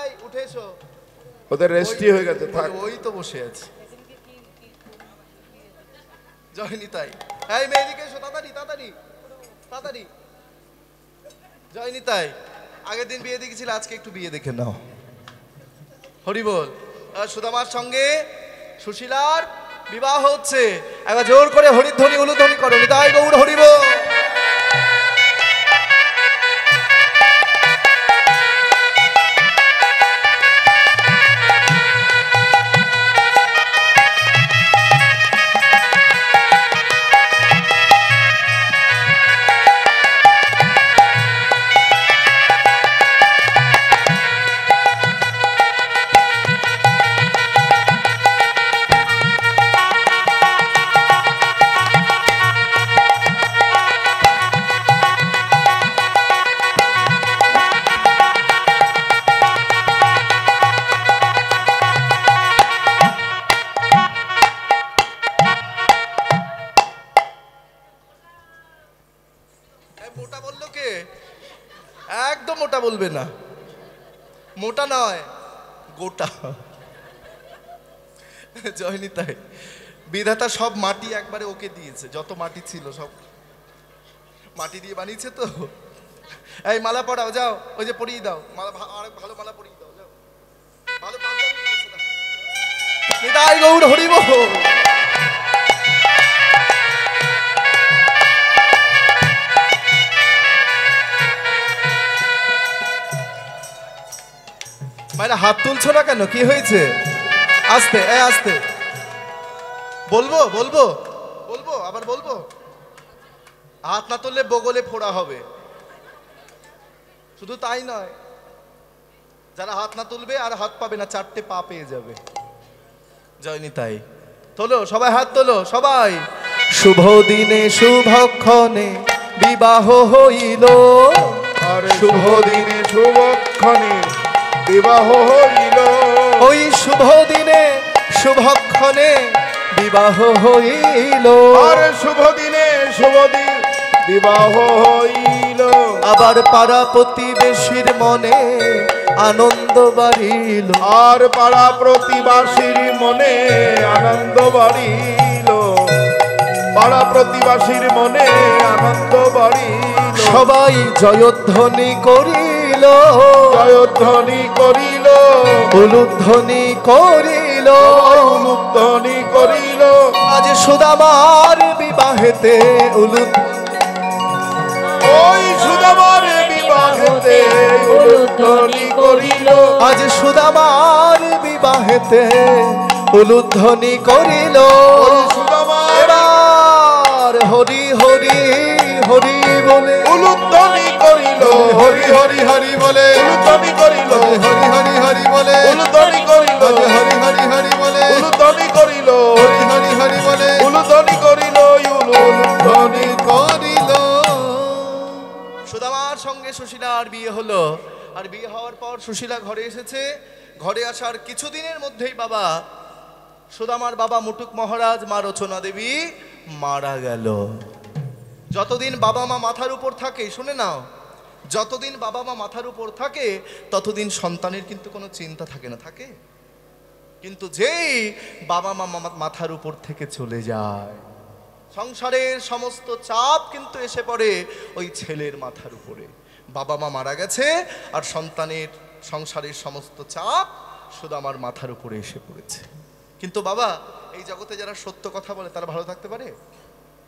এই উঠে এসো, ওদের রেস্টি হয়ে গেছে, থাক। ওই তো বসে আছে। জয় নিতাই। এই মেয়েদিকে এসো, তাড়াতাড়ি তাড়াতাড়ি তাড়াতাড়ি। জয় নিতাই। আগের দিন বিয়ে দেখেছিল, আজকে একটু বিয়ে দেখে নাও। হরি বল। সুদামার সঙ্গে সুশীলার বিবাহ হচ্ছে। একবার জোর করে হরিধ্বনি উলুধ্বনি করো। নিতাই গৌর হরি বল। মোটা বললো কে? একদম মোটা বলবে না, মোটা নয়, গোটা। জয়নি তাই বিধাতা সব মাটি একবারে ওকে দিয়েছে, যত মাটি ছিল সব মাটি দিয়ে বানিয়েছে। তো এই মালা পরাও, যাও ওই যে পরিয়ে দাও মালা, আরেক ভালো মালা পরিয়ে দাও, যাও ভালো পাঞ্জাবি পরেছে না। নিতাই গৌর হরি বল। মায়েরা হাত তুলছো না কেন, কি হয়েছে? আস্তে আস্তে বলবো বলবো বলবো আবার বলবো। হাত না তুললে বগলে ফোড়া হবে। শুধু তাই নয়, যারা হাত না তুলবে আর হাত পাবে না, 4টে পা পেয়ে যাবে। জয়নি তাই তোলো, সবাই হাত তোলো, সবাই। শুভ দিনে শুভক্ষণে বিবাহ হইল, আরে শুভ দিনে শুভক্ষণে বিবাহ হইল, ওই শুভ দিনে শুভক্ষণে বিবাহ হইল। আরে শুভ দিনে শুভ দিন বিবাহ হইল, আবার পাড়া প্রতিবেশীর মনে আনন্দ বাড়িল, আর পাড়া প্রতিবাসীর মনে আনন্দ বাড়িল, পাড়া প্রতিবাসীর মনে আনন্দ বাড়িল। সবাই জয়ধ্বনি করিল, জয়ধ্বনি করিল, উলুধ্বনি করিল, উলুধ্বনি করিল। আজ সুদামার বিবাহেতে ওই সুদামার বিবাহেতে উলুধ্বনি করিল, আজ সুদামার বিবাহেতে উলুধ্বনি করিল। ওই সুদামার এবার হরি হরি হরি বলে উলুধ্বনি করিল, হরি হরি হরি বলে, উলুধ্বনি করিল, হরি হরি হরি বলে, উলুধ্বনি করিল, হরি হরি হরি বলে, উলুধ্বনি করিল, হরি হরি হরি বলে, উলুধ্বনি করিল, উলুধ্বনি করিল। সুদামার সঙ্গে সুশীলার বিয়ে হলো। আর বিয়ে হওয়ার পর সুশীলা ঘরে এসেছে। ঘরে আসার কিছুদিনের মধ্যেই বাবা সুদামার বাবা মুটুক মহারাজ, মা রচনা দেবী মারা গেল। যতদিন বাবা মা মাথার উপর থাকে, শুনে নাও, যতদিন বাবা মা মাথার উপর থাকে ততদিন সন্তানের কিন্তু কোনো চিন্তা থাকে না, থাকে। কিন্তু যেই বাবা মা মাথার উপর থেকে চলে যায়, সংসারের সমস্ত চাপ কিন্তু এসে পড়ে ওই ছেলের মাথার উপরে। বাবা মা মারা গেছে আর সন্তানের সংসারের সমস্ত চাপ সুদামার মাথার উপরে এসে পড়েছে। কিন্তু বাবা, এই জগতে যারা সত্য কথা বলে তারা ভালো থাকতে পারে?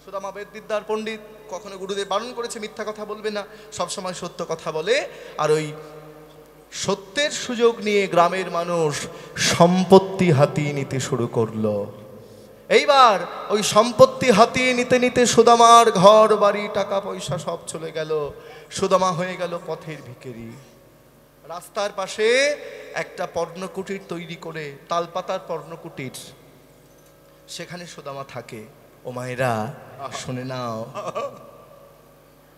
সুদামা বেদবিদ্যার পণ্ডিত, কখনো গুরুদেব বারণ করেছে মিথ্যা কথা বলবে না, সবসময় সত্য কথা বলে। আর ওই সত্যের সুযোগ নিয়ে গ্রামের মানুষ সম্পত্তি হাতিয়ে নিতে শুরু করলো। এইবার ওই সম্পত্তি হাতিয়ে নিতে নিতে সুদামার ঘর বাড়ি টাকা পয়সা সব চলে গেল। সুদামা হয়ে গেল পথের ভিখারি। রাস্তার পাশে একটা পর্ণকুটির তৈরি করে, তালপাতার পর্ণকুটির, সেখানে সুদামা থাকে। ও মায়েরা শুনে নাও,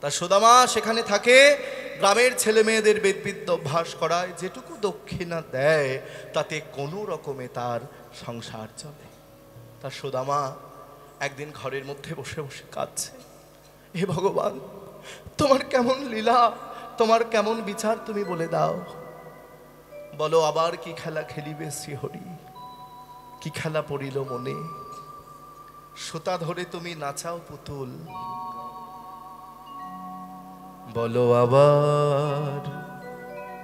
তা সুদামা সেখানে থাকে, গ্রামের ছেলে মেয়েদের বেদবিদ্যা অভ্যাস করায়, যেটুকু দক্ষিণা দেয় তাতে কোনো রকমে তার সংসার চলে। তা সুদামা একদিন ঘরের মধ্যে বসে বসে কাঁদছে, হে ভগবান, তোমার কেমন লীলা, তোমার কেমন বিচার তুমি বলে দাও। বলো আবার কি খেলা খেলিবে শ্রীহরি, কি খেলা পড়িল মনে, সুতা ধরে তুমি নাচাও পুতুল। বলো আবার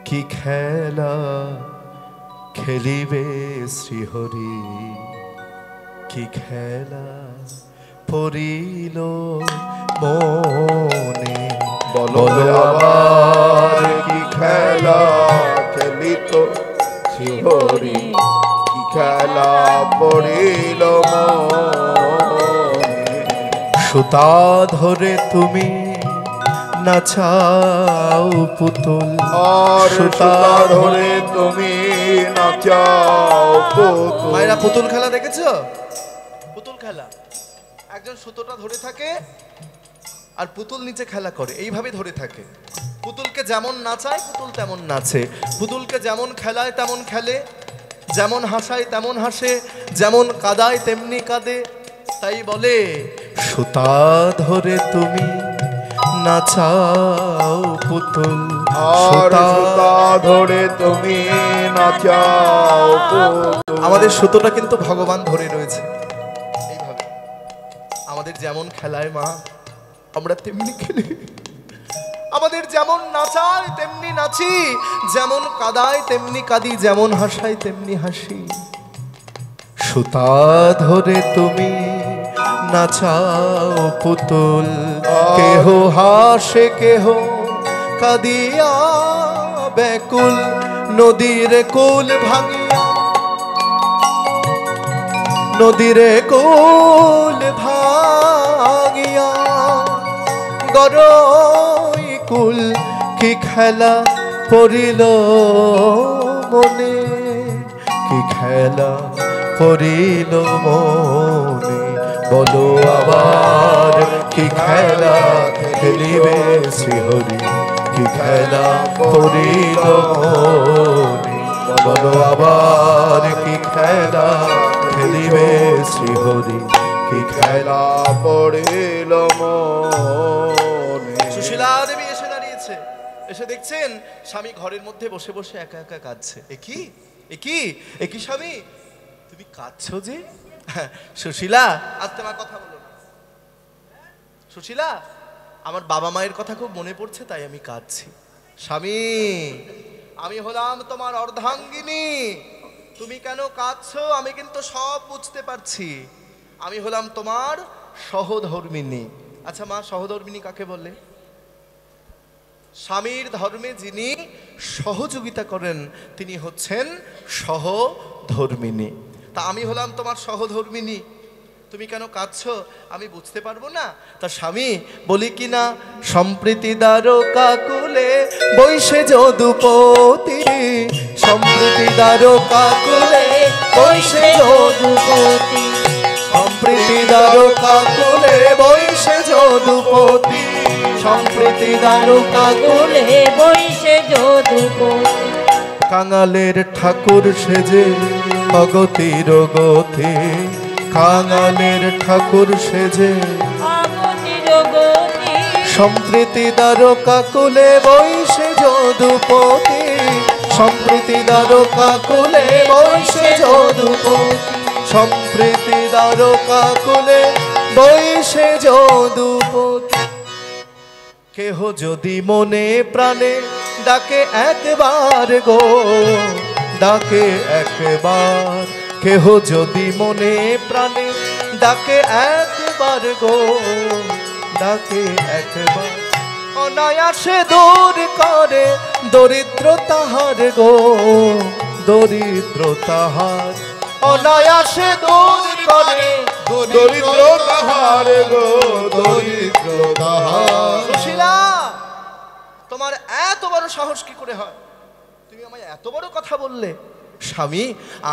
কি খেলা খেলিবে শ্রীহরি, কি খেলা পড়িল মনে। বলো আবার কি খেলা খেলিত শ্রীহরি, কি খেলা পড়িল মনে। সুতা ধরে তুমি নাচাও পুতুল, আর সুতা ধরে তুমি নাচাও পুতুল। মায়েরা পুতুল খেলা দেখেছো? পুতুল খেলা, একজন সুতোটা ধরে থাকে আর পুতুল নিচে খেলা করে, এইভাবে ধরে থাকে। পুতুলকে যেমন নাচায় পুতুল তেমন নাচে, পুতুলকে যেমন খেলায় তেমন খেলে, যেমন হাসায় তেমন হাসে, যেমন কাদায় তেমনি কাঁদে। তাই বলে সুতা ধরে তুমি নাচাও পুতুল আর সুতা ধরে তুমি নাচাও পুতুল। আমাদের সুতোটা কিন্তু ভগবান ধরে রয়েছে এইভাবে। আমাদের যেমন খেলায় মা আমরা তেমনি খেলি, আমাদের যেমন নাচায় তেমনি নাচি, যেমন কাদায় তেমনি কাঁদি, যেমন হাসায় তেমনি হাসি। সুতা ধরে তুমি নাচাও পুতুল, কেহ হাসে কেহ কাঁদিয়া ব্যাকুল, নদীর কুল ভাঙিয়া, নদীর কুল ভাঙিয়া গরই কুল কি খেলা পড়িল মনে, কি খেলা পড়িল মনে, বলো আবার কি খেলা খেলিবে শ্রীহরি, কি খেলা পড়িল মনে, বলো আবার কি খেলা খেলিবে শ্রীহরি, কি খেলা পড়িল মনে। সুশীলা দেবী এসে দাঁড়িয়েছে, এসে দেখছেন স্বামী ঘরের মধ্যে বসে বসে একা একা কাঁদছে। একই একই একই স্বামী তুমি কাঁদছো যে? সুশীলা আজ তোমার কথা বলো না। সুশীলা আমার বাবা মায়ের কথা খুব মনে পড়ছে তাই আমি কাঁদছি। স্বামী আমি হলাম তোমার অর্ধাঙ্গিনী, তুমি কেন কাঁদছো আমি কিন্তু সব বুঝতে পারছি। আমি হলাম তোমার সহধর্মিনী। আচ্ছা মা, সহধর্মিনী কাকে বলে? স্বামীর ধর্মে যিনি সহযোগিতা করেন তিনি হচ্ছেন সহধর্মিনী। তা আমি হলাম তোমার সহধর্মিনী, তুমি কেন কাঁদছো আমি বুঝতে পারবো না? তা স্বামী বলি কি না, সম্প্রীতি দ্বারকা কুলে বৈশে যদুপতি, সম্প্রীতি দ্বারকা কুলে বৈশে যদুপতি, সম্প্রীতি দ্বারকা কুলে বৈশে যদুপতি, সম্প্রীতি দ্বারকা কুলে বৈশে যদুপতি, কাঙালের ঠাকুর সেজে অগতির গতি, কাঙালের ঠাকুর সেজে অগতির গতি, সম্প্রীতি দ্বারকা কুলে বৈশে যদুপতি, সম্প্রীতি দ্বারকা কুলে বৈশে যদুপতি, সম্প্রীতি দ্বারকা কুলে বৈশে যদুপতি। কেহ যদি মনে প্রাণে ডাকে একবার গো, ডাকে একবার, কেহ যদি মনে প্রাণে ডাকে একবার গো, ডাকে একবার, অনায়াসে দূর করে দরিদ্র তাহার গো, দরিদ্র তাহার, অনায়াসে দূর করে দরিদ্র তাহার গো, দরিদ্র তাহার। সুশীলা তোমার এত বড় সাহস কি করে হয়? তুমি আমায় এত বড় কথা বললে। স্বামী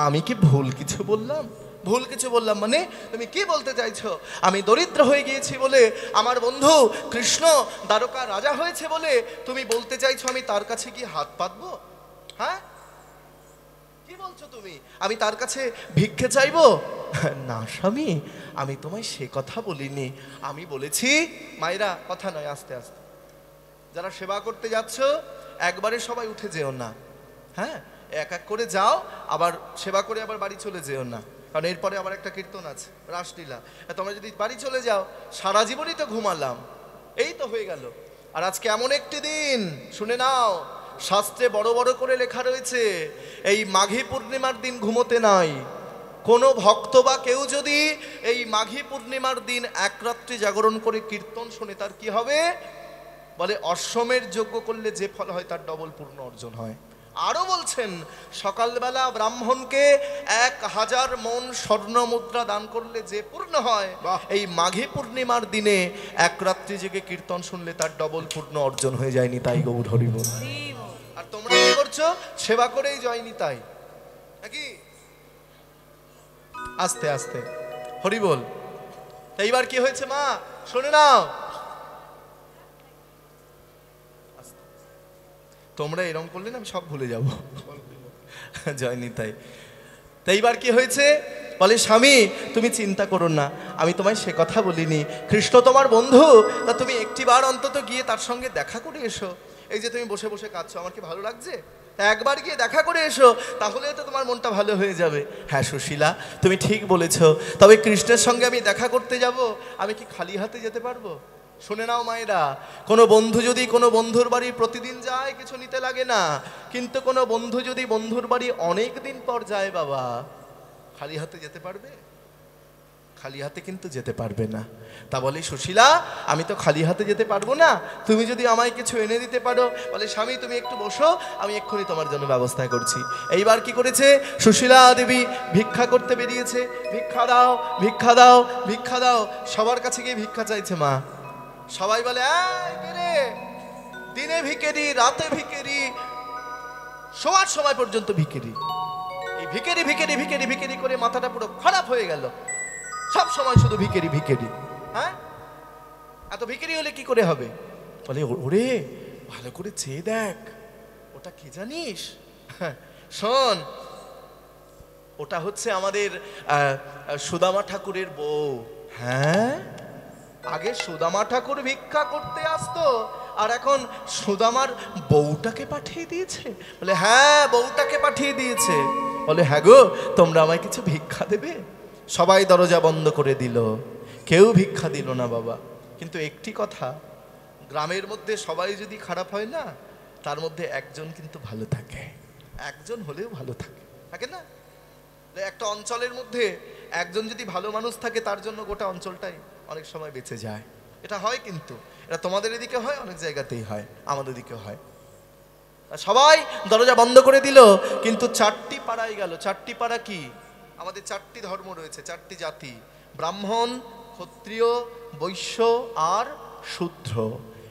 আমি কি ভুল কিছু বললাম? ভুল কিছু বললাম মানে তুমি কি বলতে চাইছো? আমি দরিদ্র হয়ে গিয়েছি বলে, আমার বন্ধু কৃষ্ণ দ্বারকা রাজা হয়েছে বলে তুমি বলতে চাইছো আমি তার কাছে গিয়ে হাত পাতবো? হ্যাঁ কি বলছো তুমি? আমি তার কাছে ভিক্ষে চাইবো? না স্বামী, আমি তোমায় সে কথা বলিনি। আমি বলেছি, মায়েরা কথা নয়, আস্তে আস্তে, যারা সেবা করতে যাচ্ছ একবারে সবাই উঠে যেও না, হ্যাঁ এক এক করে যাও, আবার সেবা করে আবার বাড়ি চলে যেও না, কারণ এরপরে আবার একটা কীর্তন আছে, রাসলীলা। তোমরা যদি বাড়ি চলে যাও সারা জীবনই তো ঘুমালাম, এই তো হয়ে গেল। আর আজকে এমন একটি দিন, শুনে নাও, শাস্ত্রে বড় বড় করে লেখা রয়েছে এই মাঘী পূর্ণিমার দিন ঘুমোতে নাই। কোনো ভক্ত বা কেউ যদি এই মাঘী পূর্ণিমার দিন এক রাত্রি জাগরণ করে কীর্তন শোনে তার কি হবে? বলে অশ্বমের যজ্ঞ করলে যে ফল হয় তার ডবল পূর্ণ অর্জন হয়। আরো বলছেন সকালবেলা ব্রাহ্মণকে 1000 মণ স্বর্ণ মুদ্রা দান করলে যে পূর্ণ হয়, এই মাঘী পূর্ণিমার দিনে এক রাত্রি জেগে কীর্তন শুনলে তার ডবল পূর্ণ অর্জন হয়ে যায়নি। তাই গৌর হরি বল। আর তোমরা কি করছো? সেবা করেই যায়নি তাই নাকি? আস্তে আস্তে হরি বল। এইবার কি হয়েছে মা শুনে নাও, তোমরা এরকম করলে না আমি সব ভুলে যাব। জয়নি তাই। এইবার কি হয়েছে? বলে স্বামী তুমি চিন্তা করো না, আমি তোমায় সে কথা বলিনি, কৃষ্ণ তোমার বন্ধু, তা তুমি একটিবার অন্তত গিয়ে তার সঙ্গে দেখা করে এসো। এই যে তুমি বসে বসে কাঁদছো, আমার কি ভালো লাগছে? তা একবার গিয়ে দেখা করে এসো, তাহলে তো তোমার মনটা ভালো হয়ে যাবে। হ্যাঁ সুশীলা, তুমি ঠিক বলেছ, তবে কৃষ্ণের সঙ্গে আমি দেখা করতে যাব, আমি কি খালি হাতে যেতে পারবো? শুনে নাও মায়েরা, কোনো বন্ধু যদি কোনো বন্ধুর বাড়ি প্রতিদিন যায় কিছু নিতে লাগে না, কিন্তু কোনো বন্ধু যদি বন্ধুর বাড়ি অনেক দিন পর যায় বাবা, খালি হাতে যেতে পারবে? খালি হাতে কিন্তু যেতে পারবে না। তা বলে সুশীলা আমি তো খালি হাতে যেতে পারবো না, তুমি যদি আমায় কিছু এনে দিতে পারো। বলে স্বামী তুমি একটু বসো, আমি এক্ষুনি তোমার জন্য ব্যবস্থা করছি। এইবার কি করেছে, সুশীলা দেবী ভিক্ষা করতে বেরিয়েছে। ভিক্ষা দাও, ভিক্ষা দাও, ভিক্ষা দাও, সবার কাছে গিয়ে ভিক্ষা চাইছে মা। সবাই বলে এই কে রে? দিনে ভিখারি, রাতে ভিখারি, শোয়ার সময় পর্যন্ত ভিখারি। এই ভিখারি ভিখারি ভিখারি ভিখারি করে মাথাটা পুরো খারাপ হয়ে গেল, সব সময় শুধু ভিখারি ভিখারি। হ্যাঁ, এত ভিখারি হলে কি করে হবে? বলে ওরে ভালো করে চেয়ে দেখ, ওটা কি জানিস? শোন, ওটা হচ্ছে আমাদের সুদামা ঠাকুরের বউ। হ্যাঁ, আগে সুদামা ঠাকুর ভিক্ষা করতে আসতো, আর এখন সুদামার বউটাকে পাঠিয়ে দিয়েছে। বলে হ্যাঁ, বউটাকে পাঠিয়ে দিয়েছে। বলে হ্যাঁ গো, তোমরা আমায় কিছু ভিক্ষা দেবে? সবাই দরজা বন্ধ করে দিল, কেউ ভিক্ষা দিল না বাবা। কিন্তু একটি কথা, গ্রামের মধ্যে সবাই যদি খারাপ হয় না, তার মধ্যে একজন কিন্তু ভালো থাকে, একজন হলেও ভালো থাকে, থাকে না? একটা অঞ্চলের মধ্যে একজন যদি ভালো মানুষ থাকে, তার জন্য গোটা অঞ্চলটাই অনেক সময় বেঁচে যায়। এটা হয়, কিন্তু এটা তোমাদের এদিকে হয়, অনেক জায়গাতেই হয়, আমাদের দিকে হয়। সবাই দরজা বন্ধ করে দিল, কিন্তু 4টি পাড়ায় গেল। 4টি পাড়া কি? আমাদের 4টি ধর্ম রয়েছে, 4টি জাতি, ব্রাহ্মণ, ক্ষত্রিয়, বৈশ্য আর শূদ্র।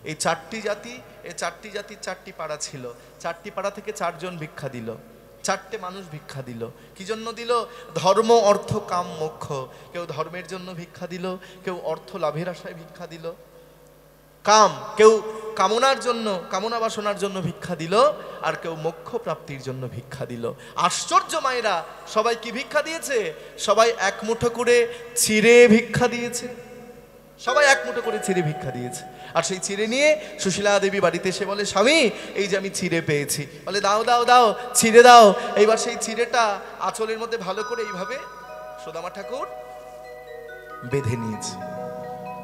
এই 4টি জাতি, এই 4টি জাতির 4টি পাড়া ছিল। 4টি পাড়া থেকে 4 জন ভিক্ষা দিল, 4টে মানুষ ভিক্ষা দিল। কি জন্য দিল? ধর্ম, অর্থ, কাম, মোক্ষ। কেউ ধর্মের জন্য ভিক্ষা দিল, কেউ অর্থ লাভের আশায় ভিক্ষা দিল, কাম, কেউ কামনার জন্য, কামনা বাসনার জন্য ভিক্ষা দিল, আর কেউ মোক্ষ প্রাপ্তির জন্য ভিক্ষা দিল। আশ্চর্য মায়েরা, সবাই কি ভিক্ষা দিয়েছে? সবাই এক মুঠো করে চিড়ে ভিক্ষা দিয়েছে, সবাই এক মুঠো করে চিড়ে ভিক্ষা দিয়েছে। আর সেই চিড়ে নিয়ে সুশীলা দেবী বাড়িতে এসে বলে স্বামী এই যে আমি চিড়ে পেয়েছি। বলে দাও দাও দাও, চিড়ে দাও। এইবার সেই চিড়েটা আঁচলের মধ্যে ভালো করে এইভাবে সুদামা ঠাকুর বেঁধে নিয়েছে।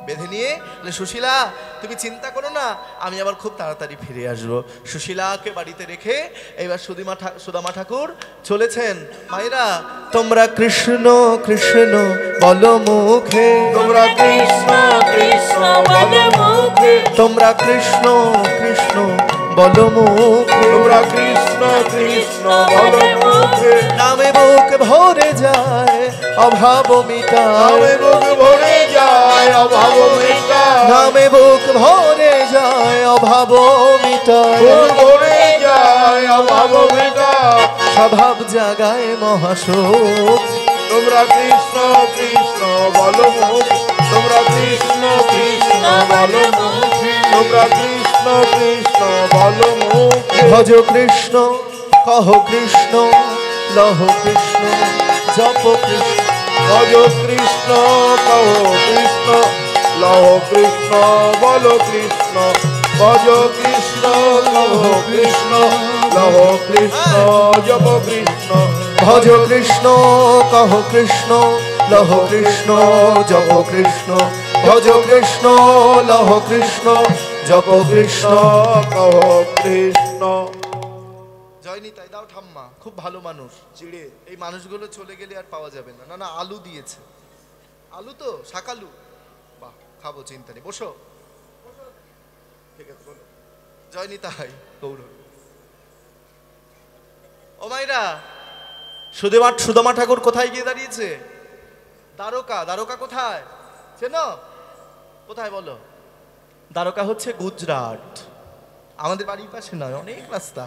বেঁধে নিয়ে বলে সুশীলা তুমি চিন্তা করো না, আমি আবার খুব তাড়াতাড়ি ফিরে আসবো। সুশীলাকে বাড়িতে রেখে এবার সুদামা ঠাকুর চলেছেন। মায়েরা, তোমরা কৃষ্ণ কৃষ্ণ বলো মুখে, তোমরা কৃষ্ণ কৃষ্ণ বলো মুখে, তোমরা কৃষ্ণ কৃষ্ণ বলো মুখে, তোমরা কৃষ্ণ কৃষ্ণ বলো মুখে, নামে বুক ভরে যায় অভাব মিটায়, নামে বুক ভরে যায় অভাব মিটায়, নামে বুক ভরে যায় অভাব মিটায়, বুক ভরে যায় অভাব মিটায়, স্বভাব জাগায় মহাসুখ। তোমরা কৃষ্ণ কৃষ্ণ বলো মুখে, তোমরা কৃষ্ণ কৃষ্ণ বলো মুখে, তোমরা কৃষ্ণ কৃষ্ণ বলো মুখে, ভজ কৃষ্ণ কহ কৃষ্ণ লহ কৃষ্ণ জপ কৃষ্ণ, ভজ কৃষ্ণ কহ কৃষ্ণ লহ কৃষ্ণ বলো কৃষ্ণ, ভজ কৃষ্ণ কহ কৃষ্ণ লহ কৃষ্ণ জপ কৃষ্ণ, ভজ কৃষ্ণ কহ কৃষ্ণ লহ কৃষ্ণ জপ কৃষ্ণ, ভজ কৃষ্ণ লহ কৃষ্ণ জপ কৃষ্ণ। কহ কৃষ্ণ। জয়নি তাই দাও ঠাম্মা, খুব ভালো মানুষ। চিড়ে এই মানুষগুলো চলে গেলে আর পাওয়া যাবে না। না না, আলু দিয়েছে, আলু তো শাকালু, বাহ খাবো, চিন্তা নেই, বসো। ঠিক আছে বলো। জয়নি তাই গৌর। ও মাইরা, সুদামা ঠাকুর কোথায় গিয়ে দাঁড়িয়েছে? দ্বারকা। দ্বারকা কোথায় চেনো? কোথায় বলো? দ্বারকা হচ্ছে গুজরাট, আমাদের বাড়ির পাশে নয়, অনেক রাস্তা।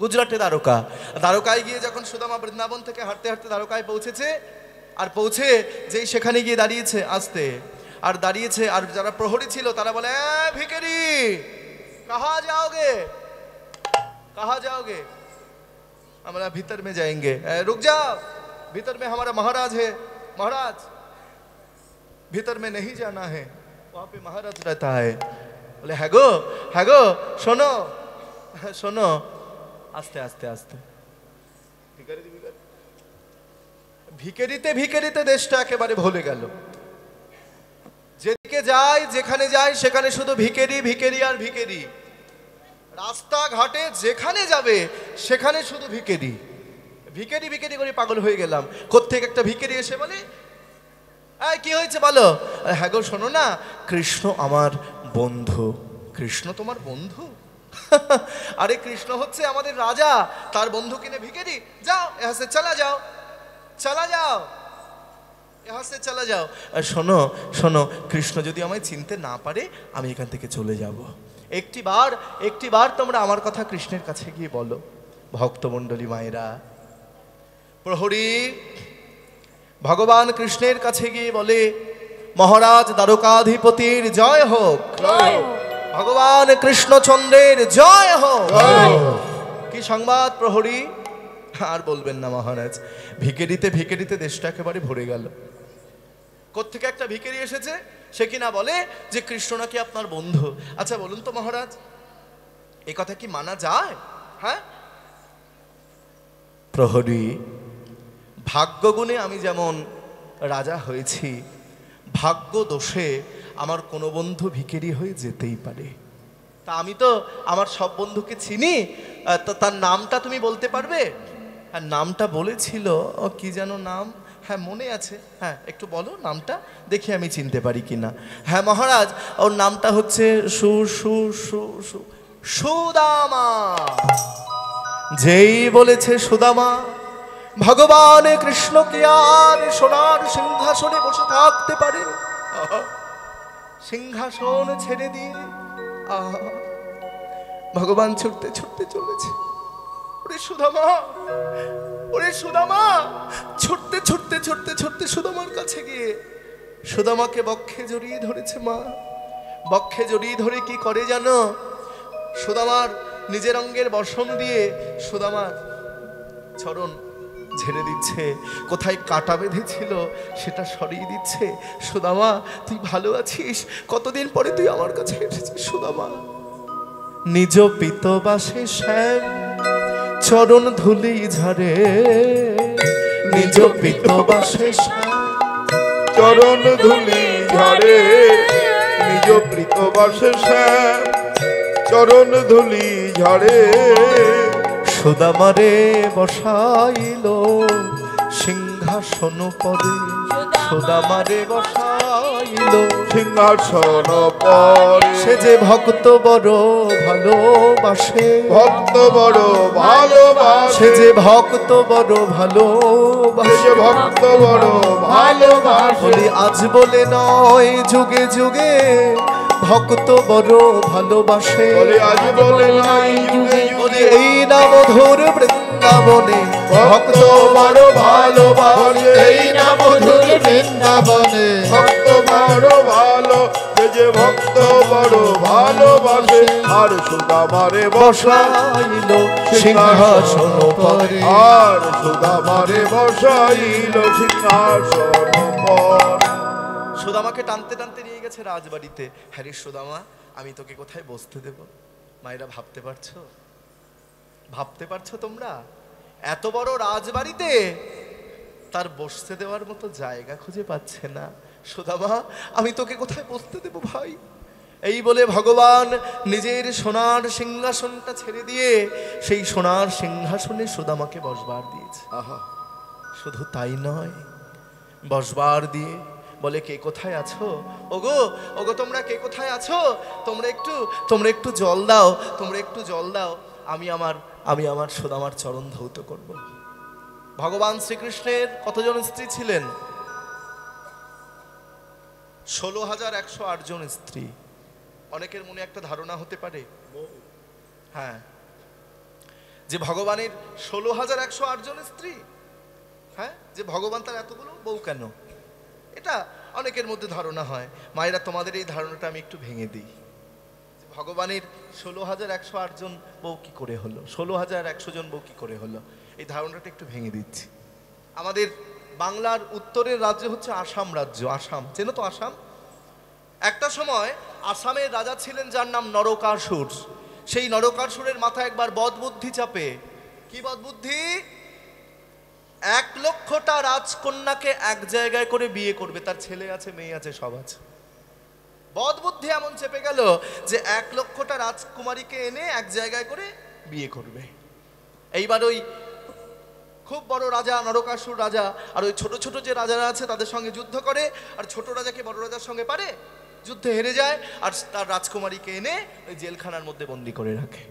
গুজরাটে দ্বারকা। দ্বারকায় গিয়ে যখন সুদামা বৃন্দাবন থেকে হাঁটতে হাঁটতে দ্বারকায় পৌঁছেছে, আর পৌঁছে যেই সেখানে গিয়ে দাঁড়িয়েছে আসতে, আর দাঁড়িয়েছে, আর যারা প্রহরী ছিল তারা বলে ভিখারি কাহা যাওগে, কাহা যাওগে? আমরা ভিতর মে যাएंगे, रुक जाओ भीतर में हमारा महाराज है, महाराज भीतर में नहीं जाना है, वहां पे महाराज रहता है। बोले है गो শোনো শোনো, আস্তে আস্তে আস্তে। ভিখারিতে ভিখারিতে দেশটা একেবারে ভুলে গেল। যেদিকে যায় যেখানে যায় সেখানে শুধু ভিখারি ভিখারি আর ভিখারি। রাস্তাঘাটে যেখানে যাবে সেখানে শুধু ভিখারি ভিখারি ভিখারি করে পাগল হয়ে গেলাম। কোত্থেকে একটা ভিখারি এসে বলে, এই কি হয়েছে বলো? হ্যাঁ গো শোনো না, কৃষ্ণ আমার বন্ধু। কৃষ্ণ তোমার বন্ধু? আরে কৃষ্ণ হচ্ছে আমাদের রাজা, তার বন্ধু কিনে ভিখারি। যাও এখান से चला जाओ, चला जाओ, यहाँ से चला जाओ। শোনো শোনো, কৃষ্ণ যদি আমায় চিনতে না পারে আমি এখান থেকে চলে যাব। একটি বার তোমরা আমার কথা কৃষ্ণের কাছে গিয়ে বলো। ভক্তমণ্ডলী মায়েরা, প্রহরী ভগবান কৃষ্ণের কাছে গিয়ে বলে, মহারাজ দ্বারকাধিপতির জয় হোক, ভগবান কৃষ্ণচন্দ্রের জয় হোক। কি সংবাদ প্রহরী? আর বলবেন না মহারাজ, ভিখারিতে ভিখারিতে দেশটা একেবারে ভরে গেল। কোত্থেকে একটা ভিখারি এসেছে, সে কিনা বলে যে কৃষ্ণ নাকি আপনার বন্ধু। আচ্ছা বলুন তো মহারাজ, এ কথা কি মানা যায়? হ্যাঁ প্রহরী, ভাগ্যগুণে আমি যেমন রাজা হয়েছি, ভাগ্য দোষে আমার কোনো বন্ধু ভিখারি হয়ে যেতেই পারে। তা আমি তো আমার সব বন্ধুকে চিনি, তো তার নামটা তুমি বলতে পারবে? আর নামটা বলেছিল, ও কি যেন নাম, হ্যাঁ মনে আছে, হ্যাঁ একটু বলো নামটা, দেখি আমি চিনতে পারি কিনা। হ্যাঁ মহারাজ, ওর নামটা হচ্ছে সুদামা। যেই বলেছে সুদামা, ভগবান কৃষ্ণ কি আর সোনার সিংহাসনে বসে থাকতে পারে? সিংহাসন ছেড়ে দিয়ে ভগবান ছুটতে ছুটতে চলেছে। ওরে সুদামা, ওরে সুদামা, ছুটতে ছুটতে ছুটতে ছুটতে সুদামার কাছে গিয়ে সুদামাকে বক্ষে জড়িয়ে ধরেছে। মা বক্ষে জড়িয়ে ধরে কি করে জানো? সুদামার নিজের অঙ্গের বসন দিয়ে সুদামার চরণ ঝেড়ে দিচ্ছে, কোথায় কাটা বেঁধেছিল সেটা সরিয়ে দিচ্ছে। সুদামা তুই ভালো আছিস? কতদিন পরে তুই আমার কাছে এসেছিস সুদামা। নিজ পিতবাসে শ্যাম চরণ ধুলি ঝরে, নিজ পিতবাসে শ্যাম চরণ ধুলি ঝরে, নিজ প্রীতবাসে শ্যাম চরণ ধুলি ঝরে। সুদামারে বসাইল সিংহাসন পদে, সুদামারে বসাইল সিংহাসন পরে। সে যে ভক্ত বড় ভালোবাসে, ভক্ত বড় ভালোবাসে, সে যে ভক্ত বড় ভালোবাসে, ভক্ত বড় ভালোবাসে। বলি আজ বলে নয় যুগে যুগে ভক্ত বড় ভালোবাসে। বলে আজ বলে নাই যুগে বলি যুগে, এই না মধুর বৃন্দাবনে ভক্ত বড় ভালোবাসে। এই না মধুর বৃন্দাবনে ভক্ত বড় ভালো, যে ভক্ত বড় ভালোবাসে। আর সুদামারে বসাইল সিংহাসন পরে, আর সুদামারে বসাইল সিংহাসন পর। সুদামাকে টানতে টানতে নিয়ে গেছে রাজবাড়িতে। হ্যাঁ রে সুদামা, আমি তোকে কোথায় বসতে দেব? মায়েরা ভাবতে পারছো? ভাবতে পারছো তোমরা? এত বড় রাজবাড়িতে তার বসতে দেওয়ার মতো জায়গা খুঁজে পাচ্ছে না। সুদামা আমি তোকে কোথায় বসতে দেব ভাই? এই বলে ভগবান নিজের সোনার সিংহাসনটা ছেড়ে দিয়ে সেই সোনার সিংহাসনে সুদামাকে বসবার দিয়েছে। আহা, শুধু তাই নয়, বসবার দিয়ে বলে কে কোথায় আছো? ওগো ওগো তোমরা কে কোথায় আছো? তোমরা একটু জল দাও, তোমরা একটু জল দাও, আমি আমার সুদামার চরণ ধৌত করব। ভগবান শ্রীকৃষ্ণের কতজন স্ত্রী ছিলেন? 16,108 জন স্ত্রী। অনেকের মনে একটা ধারণা হতে পারে, হ্যাঁ, যে ভগবানের 16,108 জন স্ত্রী, হ্যাঁ, যে ভগবান তার এতগুলো বউ কেন? এটা অনেকের মধ্যে ধারণা হয়। মায়েরা তোমাদের এই ধারণাটা আমি একটু ভেঙে দিই। ভগবানের 16,108 জন বউ কি করে হলো? 16,100 জন বউ কি করে হলো? এই ধারণাটা একটু ভেঙে দিচ্ছি। আমাদের বাংলার উত্তরের রাজ্য হচ্ছে আসাম রাজ্য। আসাম চেনো তো? আসাম একটা সময় আসামের রাজা ছিলেন যার নাম নরকাসুর। সেই নরকাসুরের মাথায় একবার বদবুদ্ধি চাপে। কি বদবুদ্ধি? 1,00,000টা রাজকন্যাকে এক জায়গায় করে বিয়ে করবে। তার ছেলে আছে, মেয়ে আছে, সব আছে। বদবুদ্ধি এমন চেপে গেল যে 1,00,000টা রাজকুমারীকে এনে এক জায়গায় করে বিয়ে করবে। এইবার ওই খুব বড় রাজা নরকাসুর রাজা আর ওই ছোট ছোট যে রাজারা আছে তাদের সঙ্গে যুদ্ধ করে, আর ছোট রাজাকে বড় রাজার সঙ্গে পারে, যুদ্ধে হেরে যায়, আর তার রাজকুমারীকে এনে ওই জেলখানার মধ্যে বন্দি করে রাখে।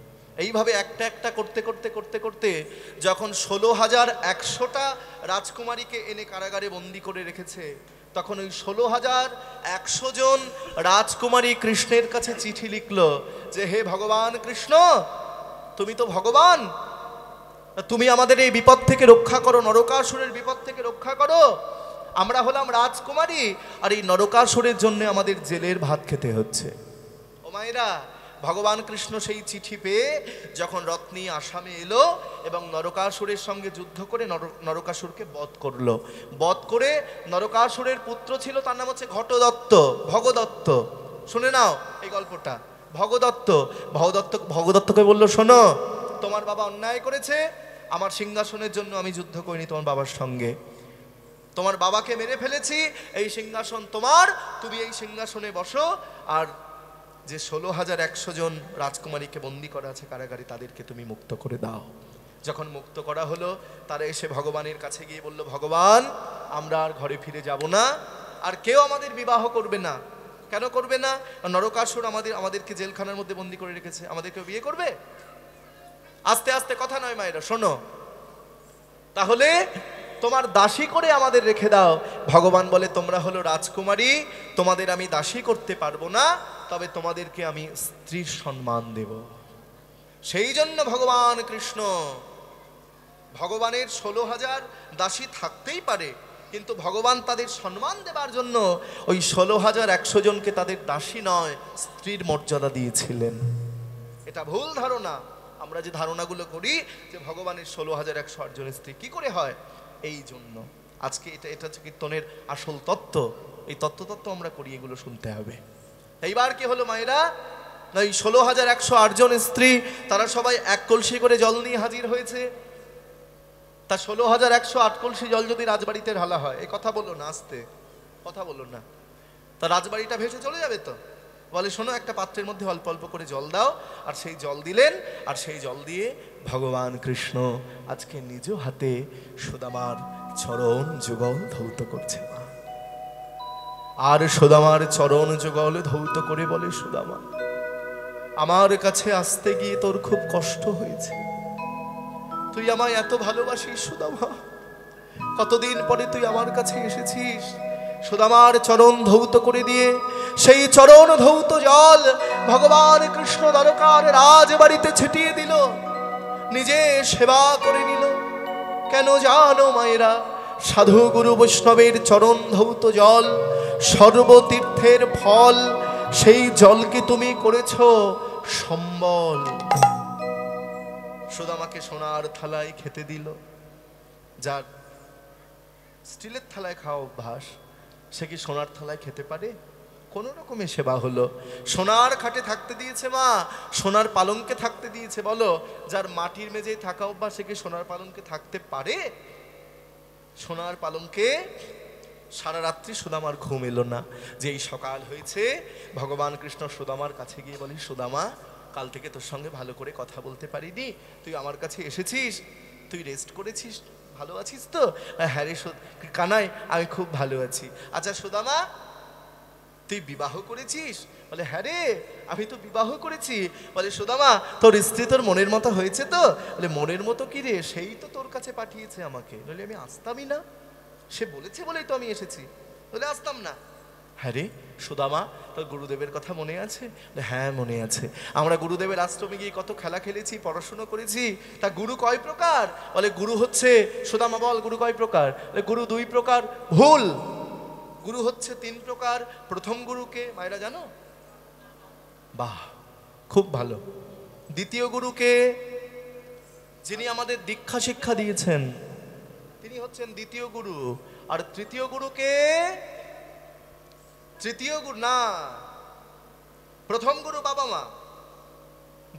এইভাবে একটা একটা করতে করতে করতে করতে যখন 16,100টা রাজকুমারীকে এনে কারাগারে বন্দি করে রেখেছে, তখন ওই 16,100 জন রাজকুমারী কৃষ্ণের কাছে চিঠি লিখলো যে হে ভগবান কৃষ্ণ, তুমি তো ভগবান, তুমি আমাদের এই বিপদ থেকে রক্ষা করো, নরকাসুরের বিপদ থেকে রক্ষা করো। আমরা হলাম রাজকুমারী আর এই নরকাসুরের জন্য আমাদের জেলের ভাত খেতে হচ্ছে। ও মায়েরা, ভগবান কৃষ্ণ সেই চিঠি পেয়ে যখন রত্নী আসামে এলো এবং নরকাসুরের সঙ্গে যুদ্ধ করে নরকাসুরকে বধ করলো। বধ করে নরকাসুরের পুত্র ছিল, তার নাম হচ্ছে ঘটদত্ত, ভগদত্ত। শুনে নাও এই গল্পটা। ভগদত্তকে বললো, শোনো, তোমার বাবা অন্যায় করেছে, আমার সিংহাসনের জন্য আমি যুদ্ধ করিনি তোমার বাবার সঙ্গে, তোমার বাবাকে মেরে ফেলেছি, এই সিংহাসন তোমার, তুমি এই সিংহাসনে বসো, আর যে 16,100 জন রাজকুমারীকে বন্দি করা আছে কারাগারে তাদেরকে তুমি মুক্ত করে দাও। যখন মুক্ত করা হলো, তারা এসে ভগবানের কাছে গিয়ে বলল, ভগবান, আমরা আর ঘরে ফিরে যাব না, আর কেউ আমাদের বিবাহ করবে না। কেন করবে না? নরকাসুর আমাদেরকে জেলখানার মধ্যে বন্দি করে রেখেছে, আমাদের কেউ বিয়ে করবে? আস্তে আস্তে কথা নয় মায়েরা, শোনো, তাহলে তোমার দাসী করে আমাদের রেখে দাও। ভগবান বলে, তোমরা হলো রাজকুমারী, তোমাদের আমি দাসী করতে পারবো না, তবে তোমাদেরকে আমি স্ত্রীর সম্মান দেব। সেই জন্য ভগবান কৃষ্ণ, ভগবানের 16,000 দাসী থাকতেই পারে, কিন্তু ভগবান তাদের সম্মান দেবার জন্য ওই 16,100 জনকে তাদের দাসী নয়, স্ত্রীর মর্যাদা দিয়েছিলেন। এটা ভুল ধারণা। আমরা যে ধারণাগুলো করি যে ভগবানের 16,108 জনের স্ত্রী, কি করে হয়? এই জন্য আজকে এটা হচ্ছে কীর্তনের আসল তত্ত্ব। এই তত্ত্ব আমরা করি, এগুলো শুনতে হবে। এইবার কি হলো মায়েরা? না, এই 16,108 জন স্ত্রী তারা সবাই এক কলসি করে জল নিয়ে হাজির হয়েছে। তা 16,108 কলসি জল যদি রাজবাড়িতে ঢালা হয়, এই কথা বলো না, আস্তে কথা বলো না, তা রাজবাড়িটা ভেসে চলে যাবে তো। বলে, শোনো, একটা পাত্রের মধ্যে অল্প অল্প করে জল দাও, আর সেই জল দিলেন, আর সেই জল দিয়ে ভগবান কৃষ্ণ আজকে নিজ হাতে সুদামার চরণ যুগল ধৌত করছে। আর সুদামার চরণ যুগল ধৌত করে বলে, সুদামা, আমার কাছে আসতে গিয়ে তোর খুব কষ্ট হয়েছে, তুই আমায় এত ভালোবাসিস সুদামা, কতদিন পরে তুই আমার কাছে এসেছিস। সুদামার চরণ ধৌত করে দিয়ে সেই চরণ ধৌত জল ভগবান কৃষ্ণ দ্বারকার রাজবাড়িতে ছিটিয়ে দিল, নিজে সেবা করে নিল। কেন জানো মায়েরা? সাধু গুরু বৈষ্ণবের চরণ ধৌত জল সর্বতীর্থের ফল, সেই জলকে তুমি করেছ সম্বল। সুদামাকে সোনার থালায় খেতে দিল। যার স্টিলের থালায় খাওয়া অভ্যাস, সে কি সোনার থালায় খেতে পারে? কোন রকমের সেবা হলো। সোনার খাটে থাকতে দিয়েছে মা, সোনার পালঙ্কে থাকতে দিয়েছে। বলো, যার মাটির মেঝেই থাকা অভ্যাস, সে কি সোনার পালঙ্কে থাকতে পারে? সোনার পালঙ্কে সারা রাত্রি সুদামার ঘুম এলো না। যেই সকাল হয়েছে, ভগবান কৃষ্ণ সুদামার কাছে গিয়ে বলি, সুদামা, কাল থেকে তোর সঙ্গে ভালো করে কথা বলতে পারিনি, তুই আমার কাছে এসেছিস, তুই রেস্ট করেছিস, ভালো আছিস তো? হ্যাঁ রে কানাই, আমি খুব ভালো আছি। আচ্ছা সুদামা, তুই বিবাহ করেছিস? বলে, হ্যাঁ রে, আমি তো বিবাহ করেছি। বলে, সুদামা, তোর স্ত্রী তোর মনের মতো হয়েছে তো? বলে, মনের মতো কি রে, সেই তো তোর কাছে পাঠিয়েছে আমাকে, বলে আমি আসতামই না, সে বলেছে বলেই তো আমি এসেছি, বলে আসতাম না। হ্যাঁ রে সুদামা, তোর গুরুদেবের কথা মনে আছে? হ্যাঁ মনে আছে, আমরা গুরুদেবের আশ্রমে গিয়ে কত খেলা খেলেছি, পড়াশুনো করেছি। তা গুরু কয় প্রকার? বলে, গুরু হচ্ছে, সুদামা বল, গুরু কয় প্রকার? গুরু 2 প্রকার। ভুল, গুরু হচ্ছে 3 প্রকার। প্রথম গুরুকে মায়েরা জানো? বাহ, খুব ভালো। দ্বিতীয় গুরুকে, যিনি আমাদের দীক্ষা শিক্ষা দিয়েছেন, তিনি হচ্ছেন দ্বিতীয় গুরু। আর তৃতীয় গুরুকে, তৃতীয় গুরু না, প্রথম গুরু বাবা মা,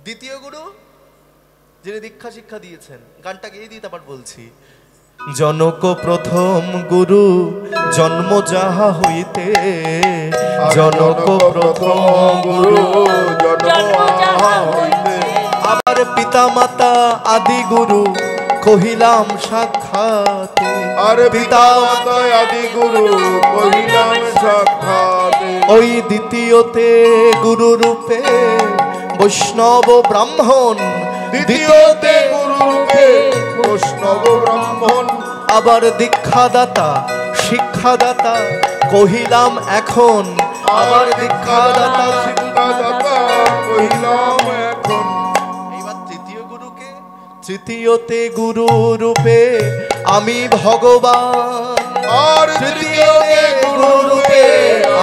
দ্বিতীয় গুরু যিনি দীক্ষা শিক্ষা দিয়েছেন। গানটা গেয়ে দিই, তারপর বলছি। জনক প্রথম গুরু জন্ম যাহা হইতে, জনক প্রথম গুরু জন্ম যাহা হইতে। আবার পিতা মাতা আদি গুরু কহিলাম সাক্ষাতে, আর পিতা মাতা আদি গুরু কহিলাম সাক্ষাতে। ওই দ্বিতীয়তে গুরু রূপে বৈষ্ণব ব্রাহ্মণ, দ্বিতীয়তে গুরু রূপে বৈষ্ণব ব্রাহ্মণ। আবার দীক্ষাদাতা শিক্ষাদাতা কহিলাম এখন, আবার দীক্ষাদাতা শিক্ষাদাতা কহিলাম এখন। এইবার তৃতীয় গুরুকে, তৃতীয়তে গুরু রূপে আমি ভগবান, আর তৃতীয়তে গুরু রূপে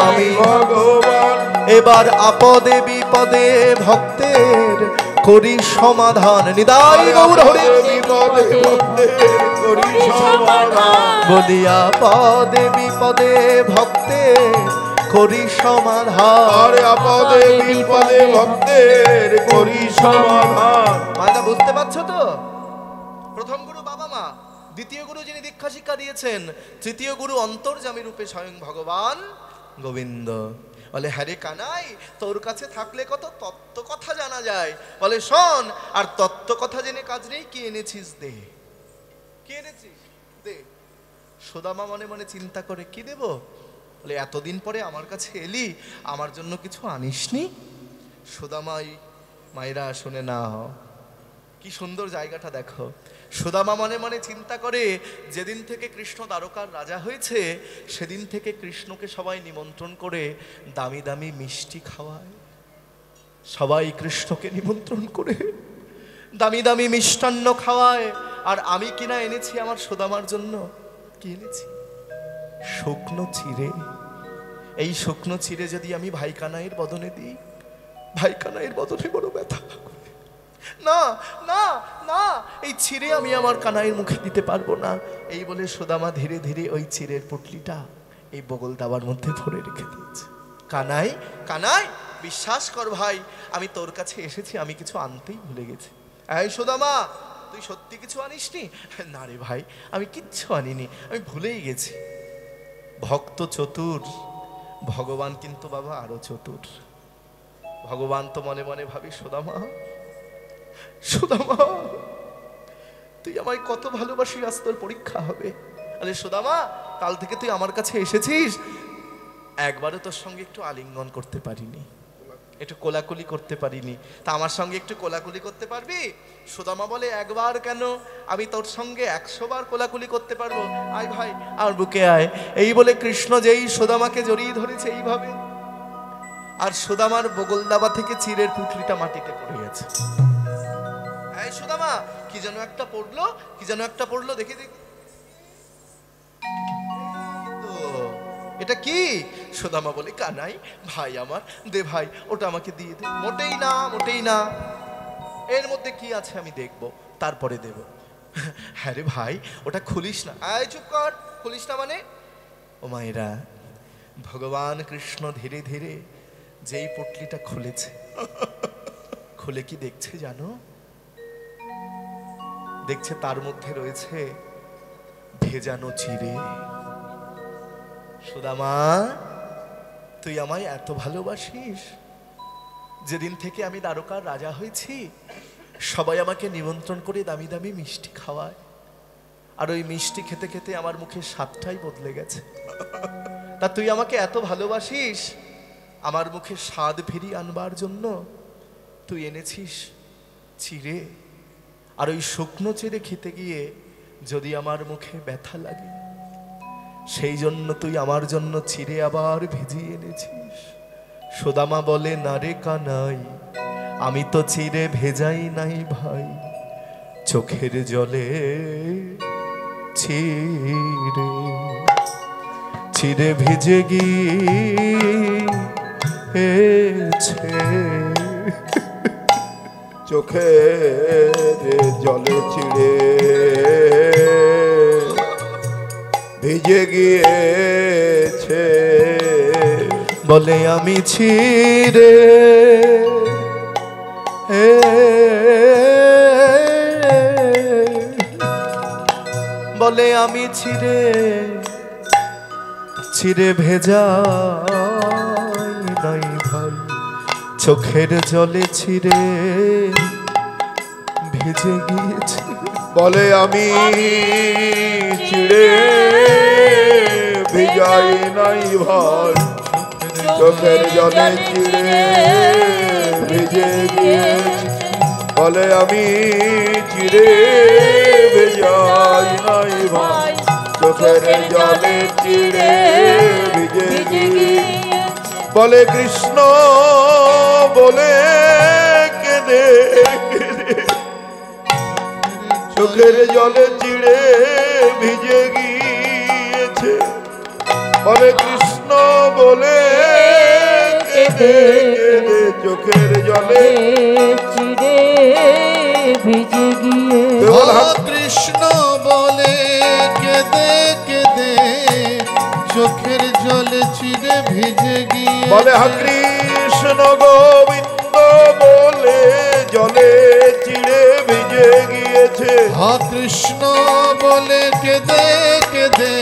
আমি ভগবান। এবার আপদে বিপদে ভক্তের করি সমাধান। নিদাই গৌর হরি বিপদে ভক্তের করি সমাধান। বলিয়া পদে বিপদে ভক্তের করি সমাধান। আর আপদে বিপদে ভক্তের করি সমাধান। মায়েরা বুঝতে পারছো তো? প্রথম গুরু বাবা মা, দ্বিতীয় গুরু যিনি দীক্ষা শিক্ষা দিয়েছেন, তৃতীয় গুরু অন্তর্যামী রূপে স্বয়ং ভগবান গোবিন্দ। বলে হ্যারে কানাই, তোর কাছে থাকলে কত তত্ত্ব কথা জানা যায়। বলে শোন, আর তত্ত্ব কথা জেনে কাজ নেই, কি এনেছিস দে। কি এনেছিস দে। সুদামা মনে মনে চিন্তা করে, কি দেব? বলে এতদিন পরে আমার কাছে এলি, আমার জন্য কিছু আনিসনি? সুদামাই মায়েরা শুনে নাও, কি সুন্দর জায়গাটা দেখো। সুদামা মনে মনে চিন্তা করে, যেদিন থেকে কৃষ্ণ দ্বারকার রাজা হয়েছে, সেদিন থেকে কৃষ্ণকে সবাই নিমন্ত্রণ করে দামি দামি মিষ্টি খাওয়ায়। সবাই কৃষ্ণকে নিমন্ত্রণ করে দামি দামি মিষ্টান্ন খাওয়ায়। আর আমি কিনা এনেছি আমার সুদামার জন্য, কি এনেছি? শুকনো চিড়ে। এই শুকনো চিড়ে যদি আমি ভাই কানাইয়ের বদনে দিই, ভাই কানাইয়ের বদনে বড় ব্যথা। না না না, এই চিড়ে আমি আমার কানাইয়ের মুখে দিতে পারবো না। এই বলে সুদামা ধীরে ধীরে ওই চিড়ের পুটলিটা এই বগল দাবার মধ্যে ভরে রেখে দিয়েছে। কানাই কানাই, বিশ্বাস কর ভাই, আমি তোর কাছে এসেছি, আমি কিছু আনতেই ভুলে গেছি। এই সুদামা, তুই সত্যি কিছু আনিসনি? না রে ভাই, আমি কিচ্ছু আনিনি, আমি ভুলেই গেছি। ভক্ত চতুর, ভগবান কিন্তু বাবা আরো চতুর। ভগবান তো মনে মনে ভাবি, সুদামা সুদামা তুই আমায় কত ভালোবাসিস, আজ তোর পরীক্ষা হবে। আরে সুদামা, কাল থেকে তুই আমার কাছে এসেছিস, একবারও তোর সঙ্গে একটু আলিঙ্গন করতে পারিনি, একটু কোলাকুলি করতে পারিনি, তা আমার সঙ্গে একটু কোলাকুলি করতে পারবি? সুদামা বলে, একবার কেন, আমি তোর সঙ্গে 100 বার কোলাকুলি করতে পারবো। আয় ভাই, আমার বুকে আয়। এই বলে কৃষ্ণ যেই সুদামাকে জড়িয়ে ধরেছে এইভাবে, আর সুদামার বগল দাবা থেকে চিড়ের পুটলিটা মাটিতে পড়ে গেছে। এই সুদামা, কি যেন একটা পড়লো, কি যেন একটা পড়লো, দেখি দেখি তো এটা কি? সুদামা বলে, কানাই ভাই আমার, দে ভাই, ওটা আমাকে দিয়ে দে। মোটেই না, মোটেই না, এর মধ্যে কি আছে আমি দেখবো, তারপরে দেব। হ্যাঁ রে ভাই, ওটা খুলিস না। আয় চুপ কর, খুলিস না মানে? ও মায়েরা, ভগবান কৃষ্ণ ধীরে ধীরে যেই পুটলিটা খুলেছে, খুলে কি দেখছে জানো? দেখছে তার মধ্যে রয়েছে ভেজানো চিড়ে। সুদামা, তুই আমায় এত ভালোবাসিস, যেদিন থেকে আমি দ্বারকার রাজা হয়েছি, সবাই আমাকে নিমন্ত্রণ করে দামি দামি মিষ্টি খাওয়ায়, আর ওই মিষ্টি খেতে খেতে আমার মুখের স্বাদটাই বদলে গেছে। তা তুই আমাকে এত ভালোবাসিস, আমার মুখে স্বাদ ফিরিয়ে আনবার জন্য তুই এনেছিস চিড়ে। আর ওই শুকনো চিড়ে খেতে গিয়ে যদি আমার মুখে ব্যথা লাগে, সেই জন্য তুই আমার জন্য চিড়ে আবার ভিজিয়ে এনেছিস। সুদামা বলে, না রে কানাই, আমি তো চিড়ে ভেজাই নাই ভাই, চোখের জলে চিড়ে চিড়ে ভিজে গিয়েছে, চোখের জলে চিড়ে ভিজে গিয়েছে। বলে আমি ছিড়ে বলে আমি ছিড়ে ছিড়ে ভেজা নাই ভাই, চোখের জলে ছিড়ে ভিজে গিয়েছে। বলে আমি চিড়ে ভিজাই নাই ভাই, চোখের জলে চিড়ে ভিজে গিয়েছে। বলে আমি চিড়ে ভিজাই নাই ভাই, চোখের জলে চিড়ে ভিজে গিয়েছে। বলে কৃষ্ণ বলে কেঁদে কেঁদে চোখের জলে চিড়ে ভিজে গিয়েছে। বলে কৃষ্ণ বলে কেঁদে কেঁদে চোখের জলে চিড়ে ভিজে গিয়ে কৃষ্ণ বলে কেঁদে কেঁদে চোখের জলে চিড়ে ভিজে গিয়ে। বলে কৃষ্ণ গোবিন্দ বলে জলে চিড়ে ভিজে গিয়েছে। কৃষ্ণ বলে কেঁদে কেঁদে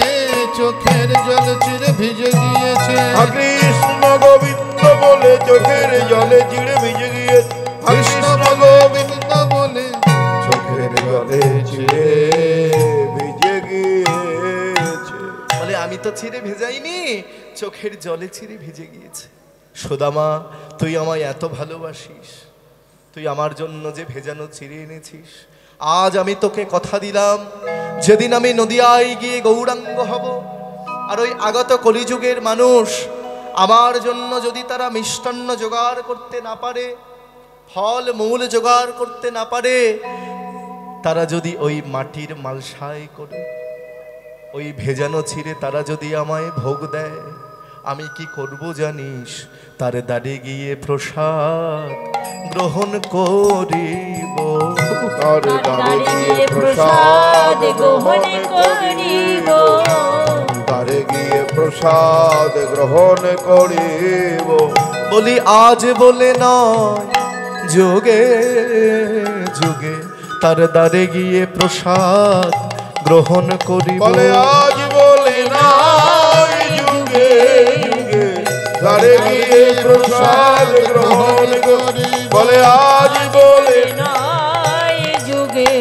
চোখের জলে চিড়ে ভিজে গিয়েছে। কৃষ্ণ গোবিন্দ বলে চোখের জলে চিড়ে ভিজে গিয়েছে। কৃষ্ণ গোবিন্দ বলে চোখের জলে চিড়ে ভিজে গিয়েছে। বলে আমি তো ছিঁড়ে ভেজাইনি, চোখের জলে ছিঁড়ে ভিজে গিয়েছে। সুদামা তুই আমায় এত ভালোবাসিস, তুই আমার জন্য যে ভেজানো চিড়ে এনেছিস, আজ আমি তোকে কথা দিলাম, যেদিন আমি নদিয়ায় গিয়ে গৌরাঙ্গ হব, আর ওই আগত কলিযুগের মানুষ আমার জন্য যদি তারা মিষ্টান্ন জোগাড় করতে না পারে, ফল মূল জোগাড় করতে না পারে, তারা যদি ওই মাটির মালসায় করে ওই ভেজানো ছিঁড়ে তারা যদি আমায় ভোগ দেয়, আমি কি করব জানিস? তার দ্বারে গিয়ে প্রসাদ গ্রহণ করিব। তার দ্বারে গিয়ে প্রসাদ গ্রহণ করিব। দ্বারে গিয়ে প্রসাদ গ্রহণ করিব। বলি আজ বলে নয়, যোগে যুগে তার দ্বারে গিয়ে প্রসাদ গ্রহণ করিব। বলে আজ বলে না যুগে যুগে দ্বারে গিয়ে প্রসাদ গ্রহণ করি। বলে আজ বলে নাই যুগে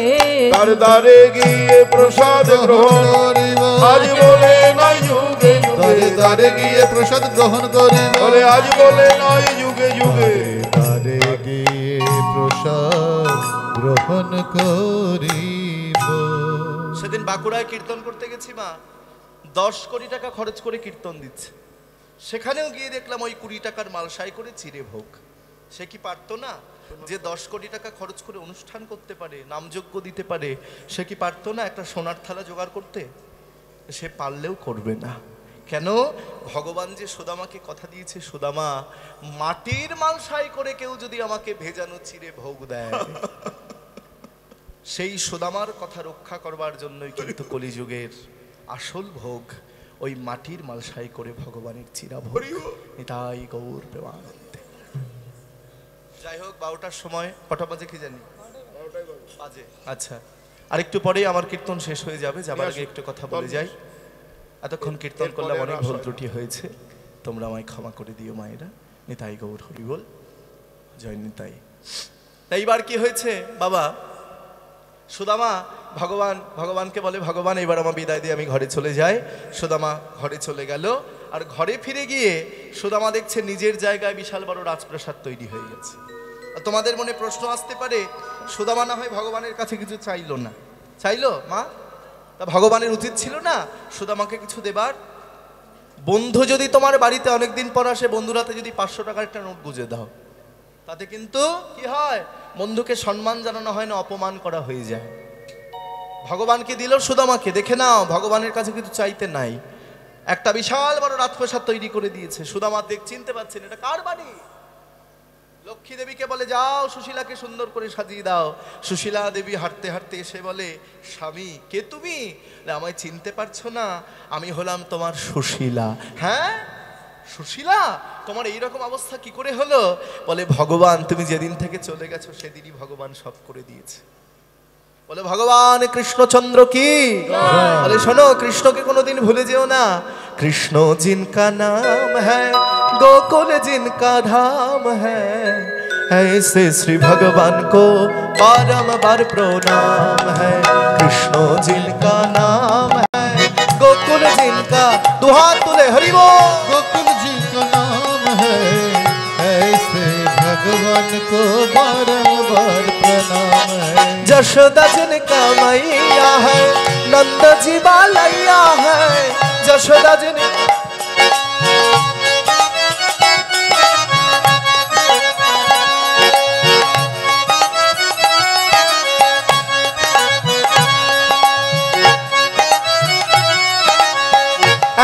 তার দ্বারে গিয়ে প্রসাদ গ্রহণ করিব। আজ বলে নয় যুগে যুগে দ্বারে গিয়ে প্রসাদ গ্রহণ করি। বলে আজ বলে নয় যুগে যুগে দ্বারে গিয়ে প্রসাদ গ্রহণ করিব। সেদিন বাঁকুড়ায় কীর্তন করতে গেছি, মা 10 কোটি টাকা খরচ করে কীর্তন দিচ্ছে। সেখানেও গিয়ে দেখলাম ওই 20 টাকার মালসাই করে চিড়ে ভোগ। সে কি পারতো না যে 10 কোটি টাকা খরচ করে অনুষ্ঠান করতে পারে, নামযজ্ঞ দিতে পারে, সে কি পারতো না একটা সোনার থালা জোগাড় করতে? সে পারলেও করবে না। কেন? ভগবান যে সুদামাকে কথা দিয়েছে, সুদামা মাটির মালসাই করে কেউ যদি আমাকে ভেজানো চিড়ে ভোগ দেয়, সেই সুদামার কথা রক্ষা করবার জন্যই কিন্তু কলিযুগের আসল ভোগ ওই মাটির মালসাই করে ভগবানের চিরা ভোগ। তাই গৌর প্রেমানন্দে। যাই হোক, 12টার সময় কটা বাজে কি জানি বাজে। আচ্ছা, আর একটু পরেই আমার কীর্তন শেষ হয়ে যাবে, যাবার আগে একটু কথা বলে যাই। এতক্ষণ কীর্তন করলাম, অনেক ভুল ত্রুটি হয়েছে, তোমরা আমায় ক্ষমা করে দিও মায়েরা। নিতাই গৌর হরি বল, জয় নিতাই। তাই এবার কি হয়েছে বাবা? সুদামা ভগবানকে বলে, ভগবান এবার আমার বিদায় দিয়ে আমি ঘরে চলে যাই। সুদামা ঘরে চলে গেল, আর ঘরে ফিরে গিয়ে সুদামা দেখছে নিজের জায়গায় বিশাল বড় রাজপ্রাসাদ তৈরি হয়ে গেছে। আর তোমাদের মনে প্রশ্ন আসতে পারে, সুদামা না হয় ভগবানের কাছে কিছু চাইলো না, চাইলো মা? তা ভগবানের উচিত ছিল না সুদামাকে কিছু দেবার? বন্ধু যদি তোমার বাড়িতে অনেকদিন পর আসে, বন্ধুর হাতে যদি 500 টাকার একটা নোট গুঁজে দাও, তাতে কিন্তু কি হয়? বন্ধুকে সম্মান জানানো হয় না, অপমান করা হয়ে যায়। ভগবানকে দিল সুদামাকে, দেখে নাও ভগবানের কাছে কিছু চাইতে নাই, একটা বিশাল বড় রাজপ্রাসাদ তৈরি করে দিয়েছে। সুদামা চিনতে পারছেন এটা কার বাড়ি। লক্ষ্মী দেবীকে বলে যাও সুশীলাকে সুন্দর করে সাজিয়ে দাও। সুশীলা দেবী হাঁটতে হাঁটতে এসে বলে, স্বামী কে তুমি? বলে, আমায় চিনতে পারছো না? আমি হলাম তোমার সুশীলা। হ্যাঁ সুশীলা, তোমার এইরকম অবস্থা কি করে হলো? বলে, ভগবান তুমি যেদিন থেকে চলে গেছো সেদিনই ভগবান সব করে দিয়েছে। বলে, ভগবান কৃষ্ণচন্দ্র কি? বলে, শোনো, কৃষ্ণকে কোনোদিন ভুলে যেও না। কৃষ্ণ জিনকা নাম হ্যায় गोकुल जिनका धाम है, ऐसे श्री भगवान को बारंबार प्रणाम है। कृष्ण जिनका नाम है गोकुल जिनका, दुहात तुले हरि बोल। गोकुल जी का नाम है, ऐसे भगवान को बारंबार प्रणाम है। जशोदा जिनका मैया है, नंद जी बालैया है। जशोदा जिन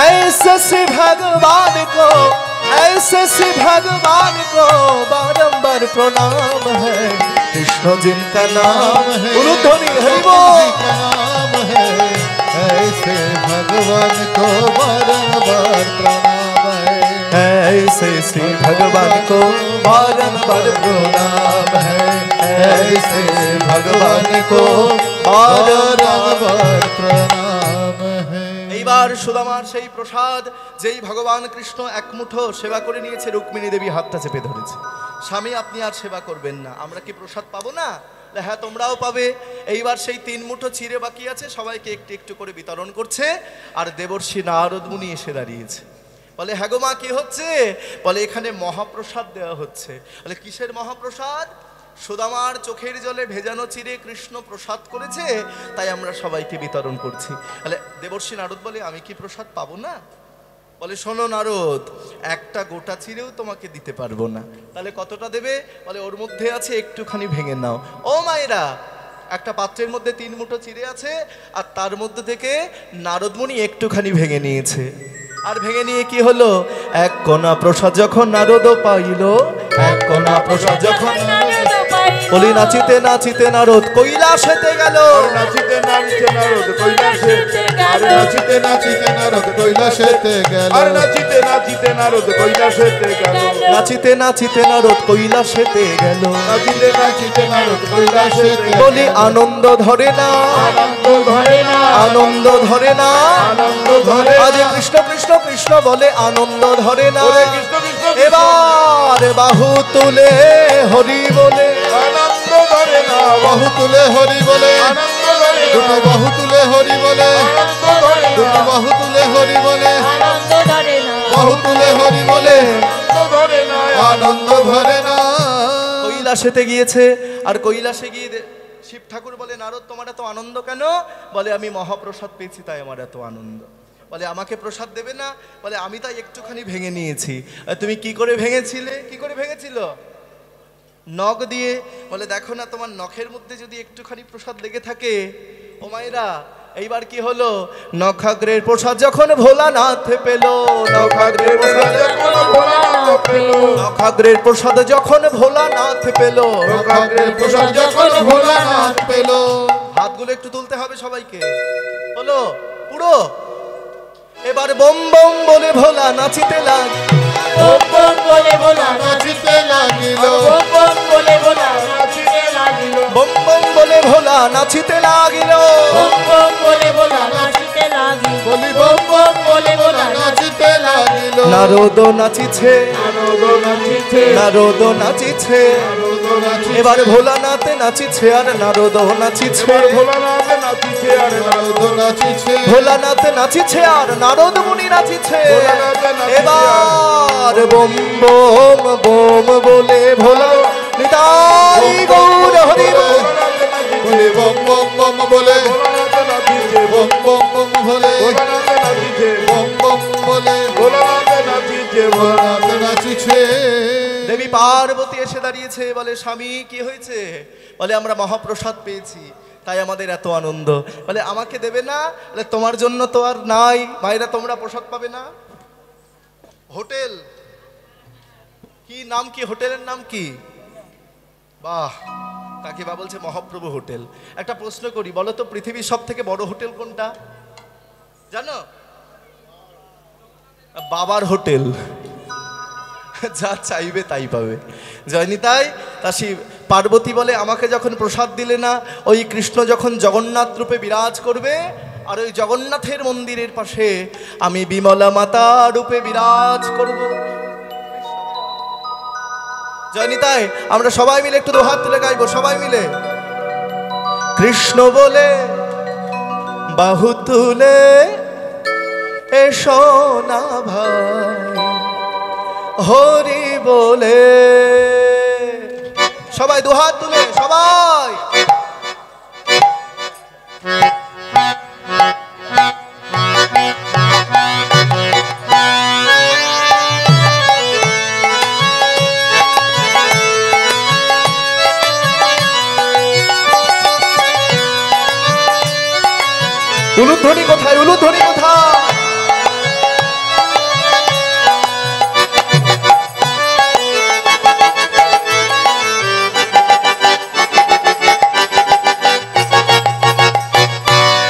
ऐसे से भगवान को, ऐसे से भगवान को बारंबार प्रणाम है। कृष्ण जिनका नाम है, उलूध्वनि हरि बोल। का नाम है, ऐसे भगवान को बारंबार प्रणाम है। ऐसे श्री भगवान को बारंबार प्रणाम है। ऐसे भगवान को बारंबार प्रणाम है। এইবার সুদামার সেই প্রসাদ যেই ভগবান কৃষ্ণ এক মুঠো সেবা করে নিয়েছে, রুক্মিণী দেবী হাতটা চেপে ধরেছে। স্বামী আপনি আর সেবা করবেন না, আমরা কি প্রসাদ পাবো না? হ্যাঁ তোমরাও পাবে। এইবার সেই 3 মুঠো চিড়ে বাকি আছে, সবাইকে একটু একটু করে বিতরণ করছে। আর দেবর্ষি নারদ মুনি এসে দাঁড়িয়েছে। বলে, হ্যাঁ গো মা কি হচ্ছে? বলে, এখানে মহাপ্রসাদ দেওয়া হচ্ছে। বলে, কিসের মহাপ্রসাদ? সুদামার চোখের জলে ভেজানো চিড়ে কৃষ্ণ প্রসাদ করেছে, তাই আমরা সবাইকে বিতরণ করছি। বলে, দেবর্ষি নারদ বলে, আমি কি প্রসাদ পাবো না? বলে, শোনো নারদ, একটা গোটা চিড়েও তোমাকে দিতে পারবো না। তাহলে কতটা দেবে? বলে, ওর মধ্যে আছে, একটুখানি ভেঙে নাও। ও মায়েরা, একটা পাত্রের মধ্যে 3 মুঠো চিড়ে আছে, আর তার মধ্যে থেকে নারদমণি একটুখানি ভেঙে নিয়েছে। আর ভেঙে নিয়ে কি হলো? এক কোনা প্রসাদ যখন নারদ পাইল, এক কোনা প্রসাদ যখন বলি, নাচিতে নাচিতে নারদ কৈলাসেতে গেল। নাচিতে নাচিতে নারদ কৈলাসে, আরে নাচিতে নাচিতে নারদ কৈলাসেতে গেল। আর নাচিতে নাচিতে নারদ কৈলাসেতে গেল। নাচিতে নাচিতে নারদ কৈলাসেতে গেল। নাচিতে নাচিতে নারদ কৈলাসেতে গেল। বলি, আনন্দ ধরে না, আনন্দ ধরে না, আনন্দ ধরে না, আনন্দ ধরে আজ কৃষ্ণ কৃষ্ণ কৃষ্ণ বলে আনন্দ ধরে না। ওরে কৃষ্ণ কৃষ্ণ কৃষ্ণ। এবার বাহু তুলে হরি বলে, আনন্দ ধরে না, বাহু তুলে হরি বলে, আনন্দ ধরে না, দুটো বাহু তুলে হরি বলে, আনন্দ ধরে না, দুটো বাহু তুলে হরি বলে, আনন্দ ধরে না, বাহু তুলে হরি বলে, আনন্দ ধরে না, আনন্দ ধরে না। কৈলাসেতে গিয়েছে। আর কৈলাসে গিয়ে শিব ঠাকুর বলে, নারদ তোমার এত আনন্দ কেন? বলে, আমি মহাপ্রসাদ পেয়েছি তাই আমার এত আনন্দ। বলে, আমাকে প্রসাদ দেবে না? বলে, আমি তাই একটুখানি ভেঙে নিয়েছি। তুমি কি করে ভেঙেছিলে? কি করে ভেঙেছিল? নখ দিয়ে। বলে, দেখো না, তোমার নখের মধ্যে যদি একটুখানি প্রসাদ লেগে থাকে। ও মায়েরা, এইবার কি হলো? নখাগ্রের প্রসাদ যখন ভোলানাথ পেল, নখাগ্রের প্রসাদ যখন ভোলানাথ পেল, নখাগ্রের প্রসাদ যখন ভোলানাথ পেল, নখাগ্রের প্রসাদ যখন ভোলানাথ পেল। হাতগুলো একটু তুলতে হবে সবাইকে। হলো পুরো। এবার বম বম বলে ভোলা নাচিতে লাগ, বম বম বলে ভোলা নাচিতে লাগিল, বম বম বলে ভোলা নাচিতে লাগিল, বম বম বলে ভোলা নাচিতে লাগিল। বম বম বলে ভোলা নাচিতে লাগিল, বলি বম বম বলে ভোলা নাচিতে লাগিল। নারদ নাচিছে, আনন্দ নাচিছে, নারদ নাচিছে। এবার ভোলানাথে নাচিছে আর নারদ নাচিছে। এবার ভোলানাথ নাচিছে আর নারদ নাচিছে, ভোলানাথ নাচিছে আর নারদ মুনি নাচিছে। ভোলানাথ নাচিছে। এবার বোম বোম বোম বলে ভোলা নিতাই গৌর হরি বল। ভোলানাথ নাচিছে, বলি বম বম বম বলে, ভোলানাথ নাচিছে, বম বম বম বলে, ভোলানাথ নাচিছে, বম বম বলে, ভোলানাথ নাচিছে, ভোলানাথ নাচিছে। দেবী পার্বতী এসে দাঁড়িয়েছে। বলে, স্বামী কি হয়েছে? বলে, আমরা মহাপ্রসাদ পেয়েছি তাই আমাদের এত আনন্দ। বলে, আমাকে দেবে না? বলে, তোমার জন্য তো আর নাই। মায়েরা তোমরা প্রসাদ পাবে না? হোটেল কি কি নাম, কি হোটেলের নাম কি? বাহ, কাকিমা বলছে মহাপ্রভু হোটেল। একটা প্রশ্ন করি, বলো তো পৃথিবীর সব থেকে বড় হোটেল কোনটা জানো? বাবার হোটেল। যা চাইবে তাই পাবে। জয়নি তাই তাসি পার্বতী বলে, আমাকে যখন প্রসাদ দিলে না, ওই কৃষ্ণ যখন জগন্নাথ রূপে বিরাজ করবে, আর ওই জগন্নাথের মন্দিরের পাশে আমি বিমলা মাতা রূপে বিরাজ করব। জয়নি তাই আমরা সবাই মিলে একটু দুহাত তুলে গাইবো, সবাই মিলে। কৃষ্ণ বলে বাহু তুলে এসো না ভাই, হরি বলে। সবাই দুহাত তুলে, সবাই। উলুধ্বনি কোথায়, উলুধ্বনি কোথায়?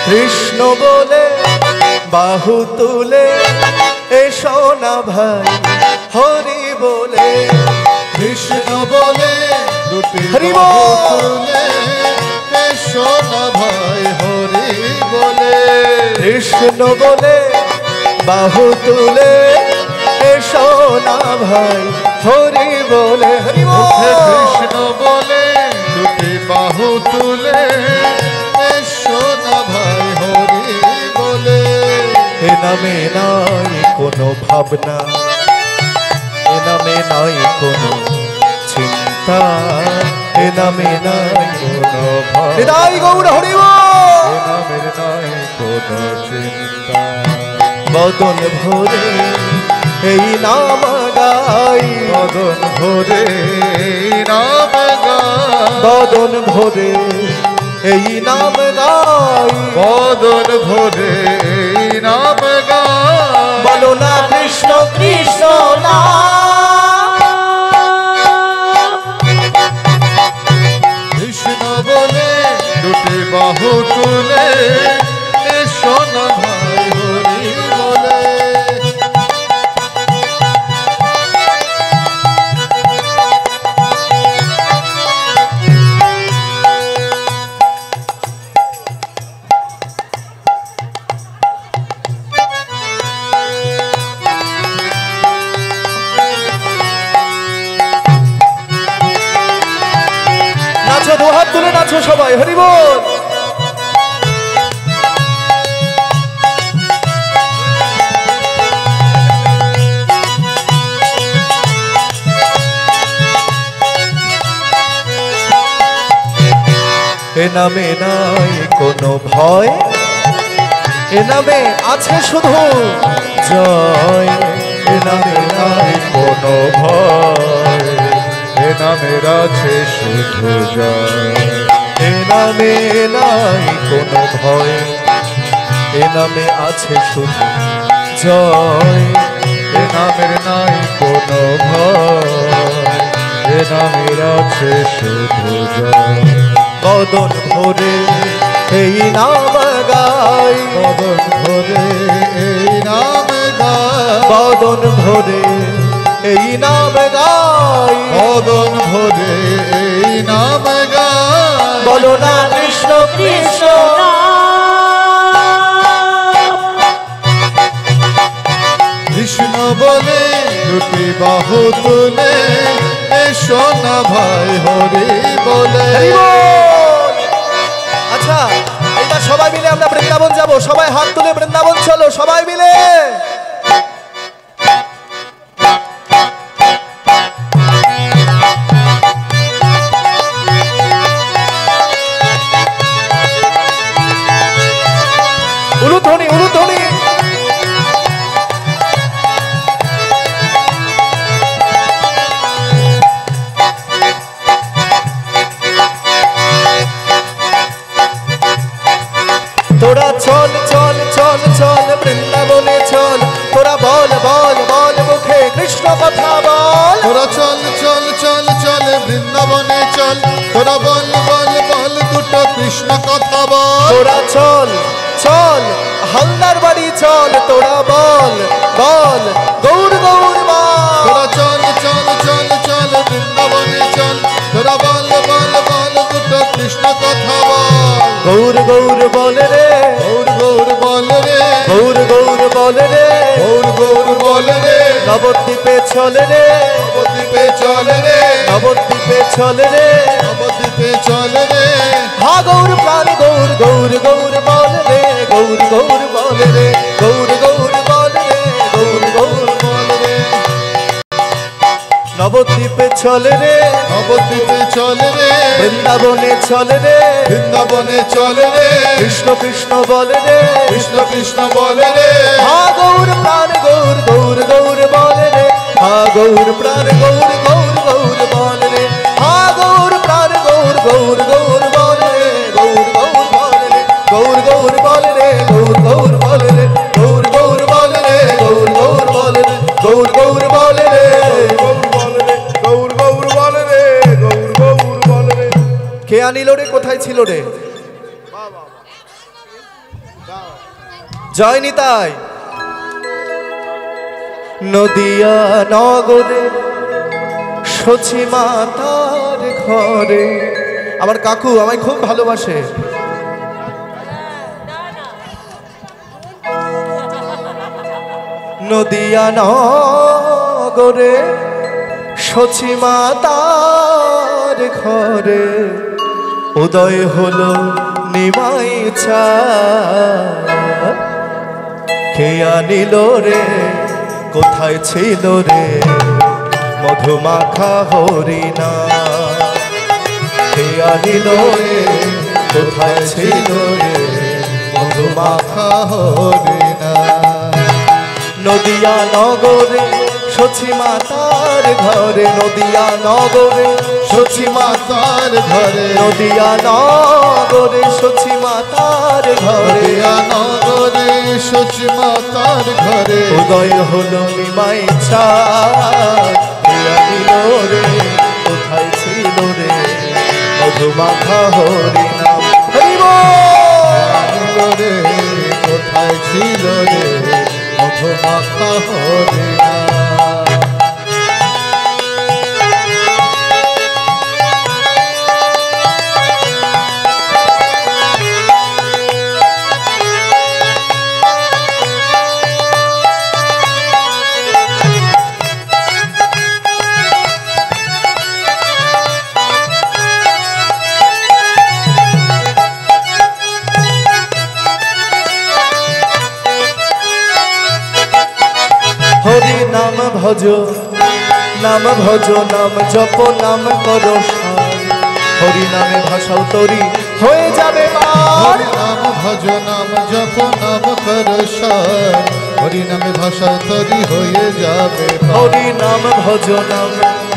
কৃষ্ণ বলে বাহু তুলে এসো না ভাই, হরি বলে। কৃষ্ণ বলে দুটি হরি বাহু বল। তুলে এসো না ভাই, হরি বলে। কৃষ্ণ বলে বাহু তুলে এসো না ভাই, হরি বলে। হরি বল। কৃষ্ণ বলে দুটি বাহু তুলে এসো না ভাই, হরি বলে। এ নামে নাই কোনো ভাবনা, এ নামে নাই কোনো চিন্তা, এ নামে নাই কোনো ভয়। হৃদয় গৌর হরি বল। এ নামের নাই কোনো চিন্তা। বদন ভরে এই নাম গাই, বদন ভরে এই নাম গাই, বদন ভরে এই নাম গাই। বদন ভরে এই নাম গাই। বলো না কৃষ্ণ কৃষ্ণ না। কৃষ্ণ বলে দুটি বাহু তুলে এসো না ভাই, হরি বলে। নাচো, দুহাত তুলে নাচো সবাই, হরি বল। এ নামে নাই কোনো ভয়, এ নামে আছে শুধু জয়। এ নামে নাই কোনো ভয়, এ নামের আছে শুধু জয়। এ নামে নাই কোনো ভয়, এ নামে আছে শুধু জয়। এ নামের নাই কোনো ভয়, এ নামের আছে শুধু জয়। বদন ভরে এই নাম গাই, বদন ভরে এই নাম গাই, বদন ভরে এই নাম গাই। বদন ভরে এই নাম গাই। বলো না কৃষ্ণ কৃষ্ণ না। কৃষ্ণ বলে দুটি বাহু তুলে এসো না ভাই, হরি বলে। হরি বল। আচ্ছা, এইবার সবাই মিলে আমরা বৃন্দাবন যাব। সবাই হাত তুলে বৃন্দাবন চলো, সবাই মিলে। উলুধ্বনি, উলুধ্বনি। তোরা চল চল চল চল বৃন্দাবনে চল, কৃষ্ণ কথা বল। তোরা চল চল চল চল বৃন্দাবনে চল, তোরা বল বল বল দুটো কৃষ্ণ কথা বল। তোরা চল চল হালদার বাড়ি চল, তোরা বল বল গৌর গৌর বল। তোরা চল চল চল চল বৃন্দাবনে চল, তোরা বল বল বল দুটো কৃষ্ণ কথা বল। গৌর গৌর বল রে, গৌর গৌর বল রে, গৌর গৌর বল রে, গৌর গৌর বল রে, নবদ্বীপে চল রে, নবদ্বীপে চল রে, নবদ্বীপে চল রে, নবদ্বীপে চল রে। হা গৌর প্রাণ গৌর গৌর গৌর বল রে, গৌর গৌর বল রে, গৌর গৌর বল রে, গৌর গৌর বল রে। নবদ্বীপে চল রে, নবদ্বীপে চল রে, বৃন্দাবনে চল রে, বৃন্দাবনে চল রে, কৃষ্ণ কৃষ্ণ বল রে, কৃষ্ণ কৃষ্ণ বল রে। হা গৌর প্রাণ গৌর গৌর গৌর বল রে, হা গৌর প্রাণ গৌর গৌর গৌর বল রে, হা গৌর প্রাণ গৌর গৌর গৌর বল রে, গৌর গৌর বল রে, গৌর গৌর বল রে, গৌর গৌর বল রে, গৌর গৌর বল রে, গৌর গৌর বল রে, গৌর গৌর বল রে, গৌর গৌর বল রে, গৌর গৌর বল রে। কে আনিল রে, কোথায় ছিল রে? জয় নিতাই। নদিয়া নগরে সচি মাতার ঘরে, আমার কাকু আমায় খুব ভালোবাসে। নদিয়া নগরে সচি মাতার ঘরে, উদয় হলো নিমাই চাঁদ। কে আনিল রে, কোথায় ছিল রে, মধুমাখা হরিণা। কে আনিল রে, কোথায় ছিল রে, মধুমাখা হরিণা। নদিয়া নগরে সচি মাতার ঘরে, নদিয়া নগরে সচি মাতার ঘরে, নদিয়া নগরে সচি মাতার ঘরে, নদিয়া নগরে সচি মাতার ঘরে, উদয় হলো নিমাই চাঁদ। কে আনিল রে, কোথায় ছিল রে, মধুমাখা হরিণা। হরি আনিল রে, কোথায় ছিল রে, মধুমাখা হরিণা। হরি নাম ভজ, নাম ভজ, নাম জপ, নাম করো সার। হরি নামে ভাষাও তরি হয়ে যাবে পার। হরি নাম ভজ নাম জপ নাম কর সার, হরি নামে ভাষা তরি হয়ে যাবে পার। হরি নাম ভজ, নাম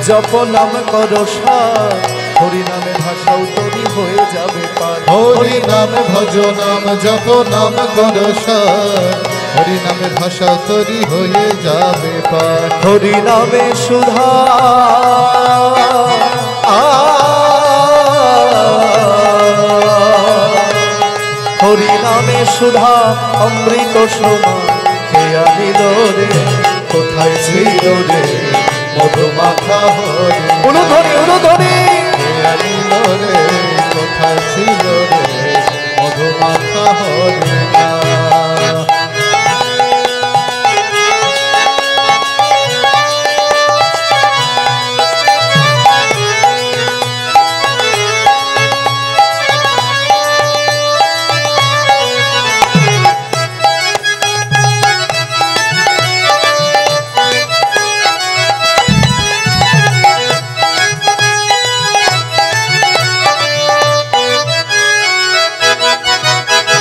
জপ, নাম করো সার। হরি নামে ভাষাও তরি হয়ে যাবে পার। হরি নাম ভজ নাম জপ নাম কর সার, হরি নামে ভাষা তরি হয়ে যাবে পার। হরি নামে সুধা হরি নামে সুধা অমৃত সমান। কে আনিল রে, কোথায় ছিল রে, মধুমাখা হরিণা। উলুধ্বনি উলুধ্বনি। কে আনিল রে, কোথায় ছিল রে, মধুমাখা হরিণা।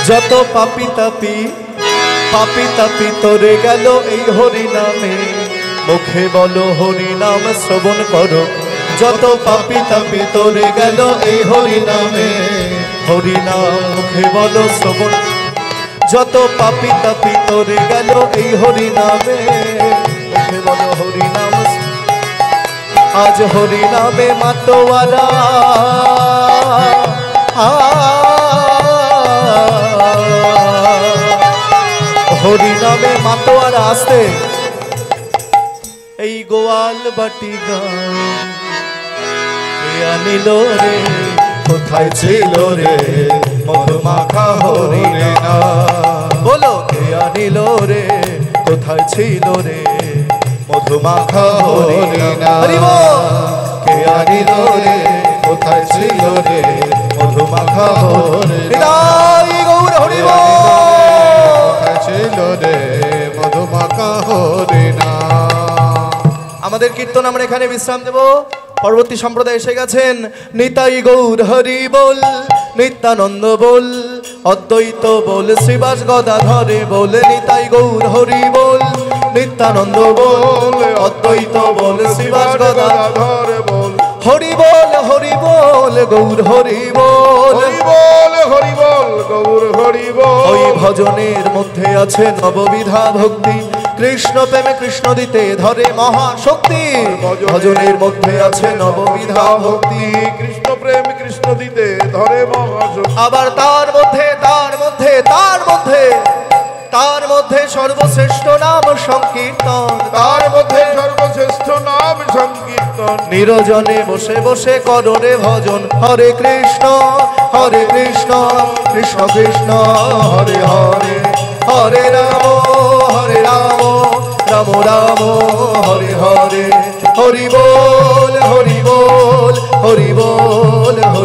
যত পাপি তাপি পাপি তাপি তরে গেল এই হরি নামে। মুখে বলো হরি নাম শ্রবণ করো। যত পাপি তাপি তরে গেল এই হরি নামে। হরি নাম মুখে বলো শ্রবণ। যত পাপি তাপি তরে গেল এই হরি নামে। মুখে বলো হরি নাম আজ হরি নামে মাতোয়ারা হরি নামে মাতোয়ারা আসতে এই গোয়াল বাটি গান কে আনিল রে কোথায় ছিল রে মধুমাখা হরি না বলো কে আনিল রে কোথায় ছিল রে মধুমাখা হরি না কে আনিল রে কোথায় ছিল রে মধুমাখা হরি নিতাই গৌর হরি কোথায় ছিল রে মধুমাখা হরি না। আমাদের কীর্তন আমরা এখানে বিশ্রাম দেব। পরবর্তী সম্প্রদায় এসে গেছেন। নিতাই গৌর হরি বল, নিত্যানন্দ বল, অদ্বৈত বল, শ্রীবাস গদাধরে বল। নিতাই গৌর হরি বল, নিত্যানন্দ বল, অদ্বৈত বল, শ্রীবাস গদাধর বল। হরি বল, হরি বল, গৌর হরি বল। হরি বল, হরি বল, গৌর হরি বল। ওই ভজনের মধ্যে আছে নববিধা ভক্তি, কৃষ্ণ প্রেমে কৃষ্ণ দিতে ধরে মহাশক্তি। ভজনের মধ্যে আছে নববিধা ভক্তি, কৃষ্ণ প্রেম কৃষ্ণ দিতে ধরে মহাশক্তি। আবার তার মধ্যে তার মধ্যে তার মধ্যে তার মধ্যে সর্বশ্রেষ্ঠ নাম সংকীর্তন, তার মধ্যে সর্বশ্রেষ্ঠ নাম সংকীর্তন। নিরজনে বসে বসে কররে ভজন। হরে কৃষ্ণ কৃষ্ণ কৃষ্ণ হরে হরে, হরে রাম রাম রাম হরে হরে। হরি বল, হরি বল, হরি বল।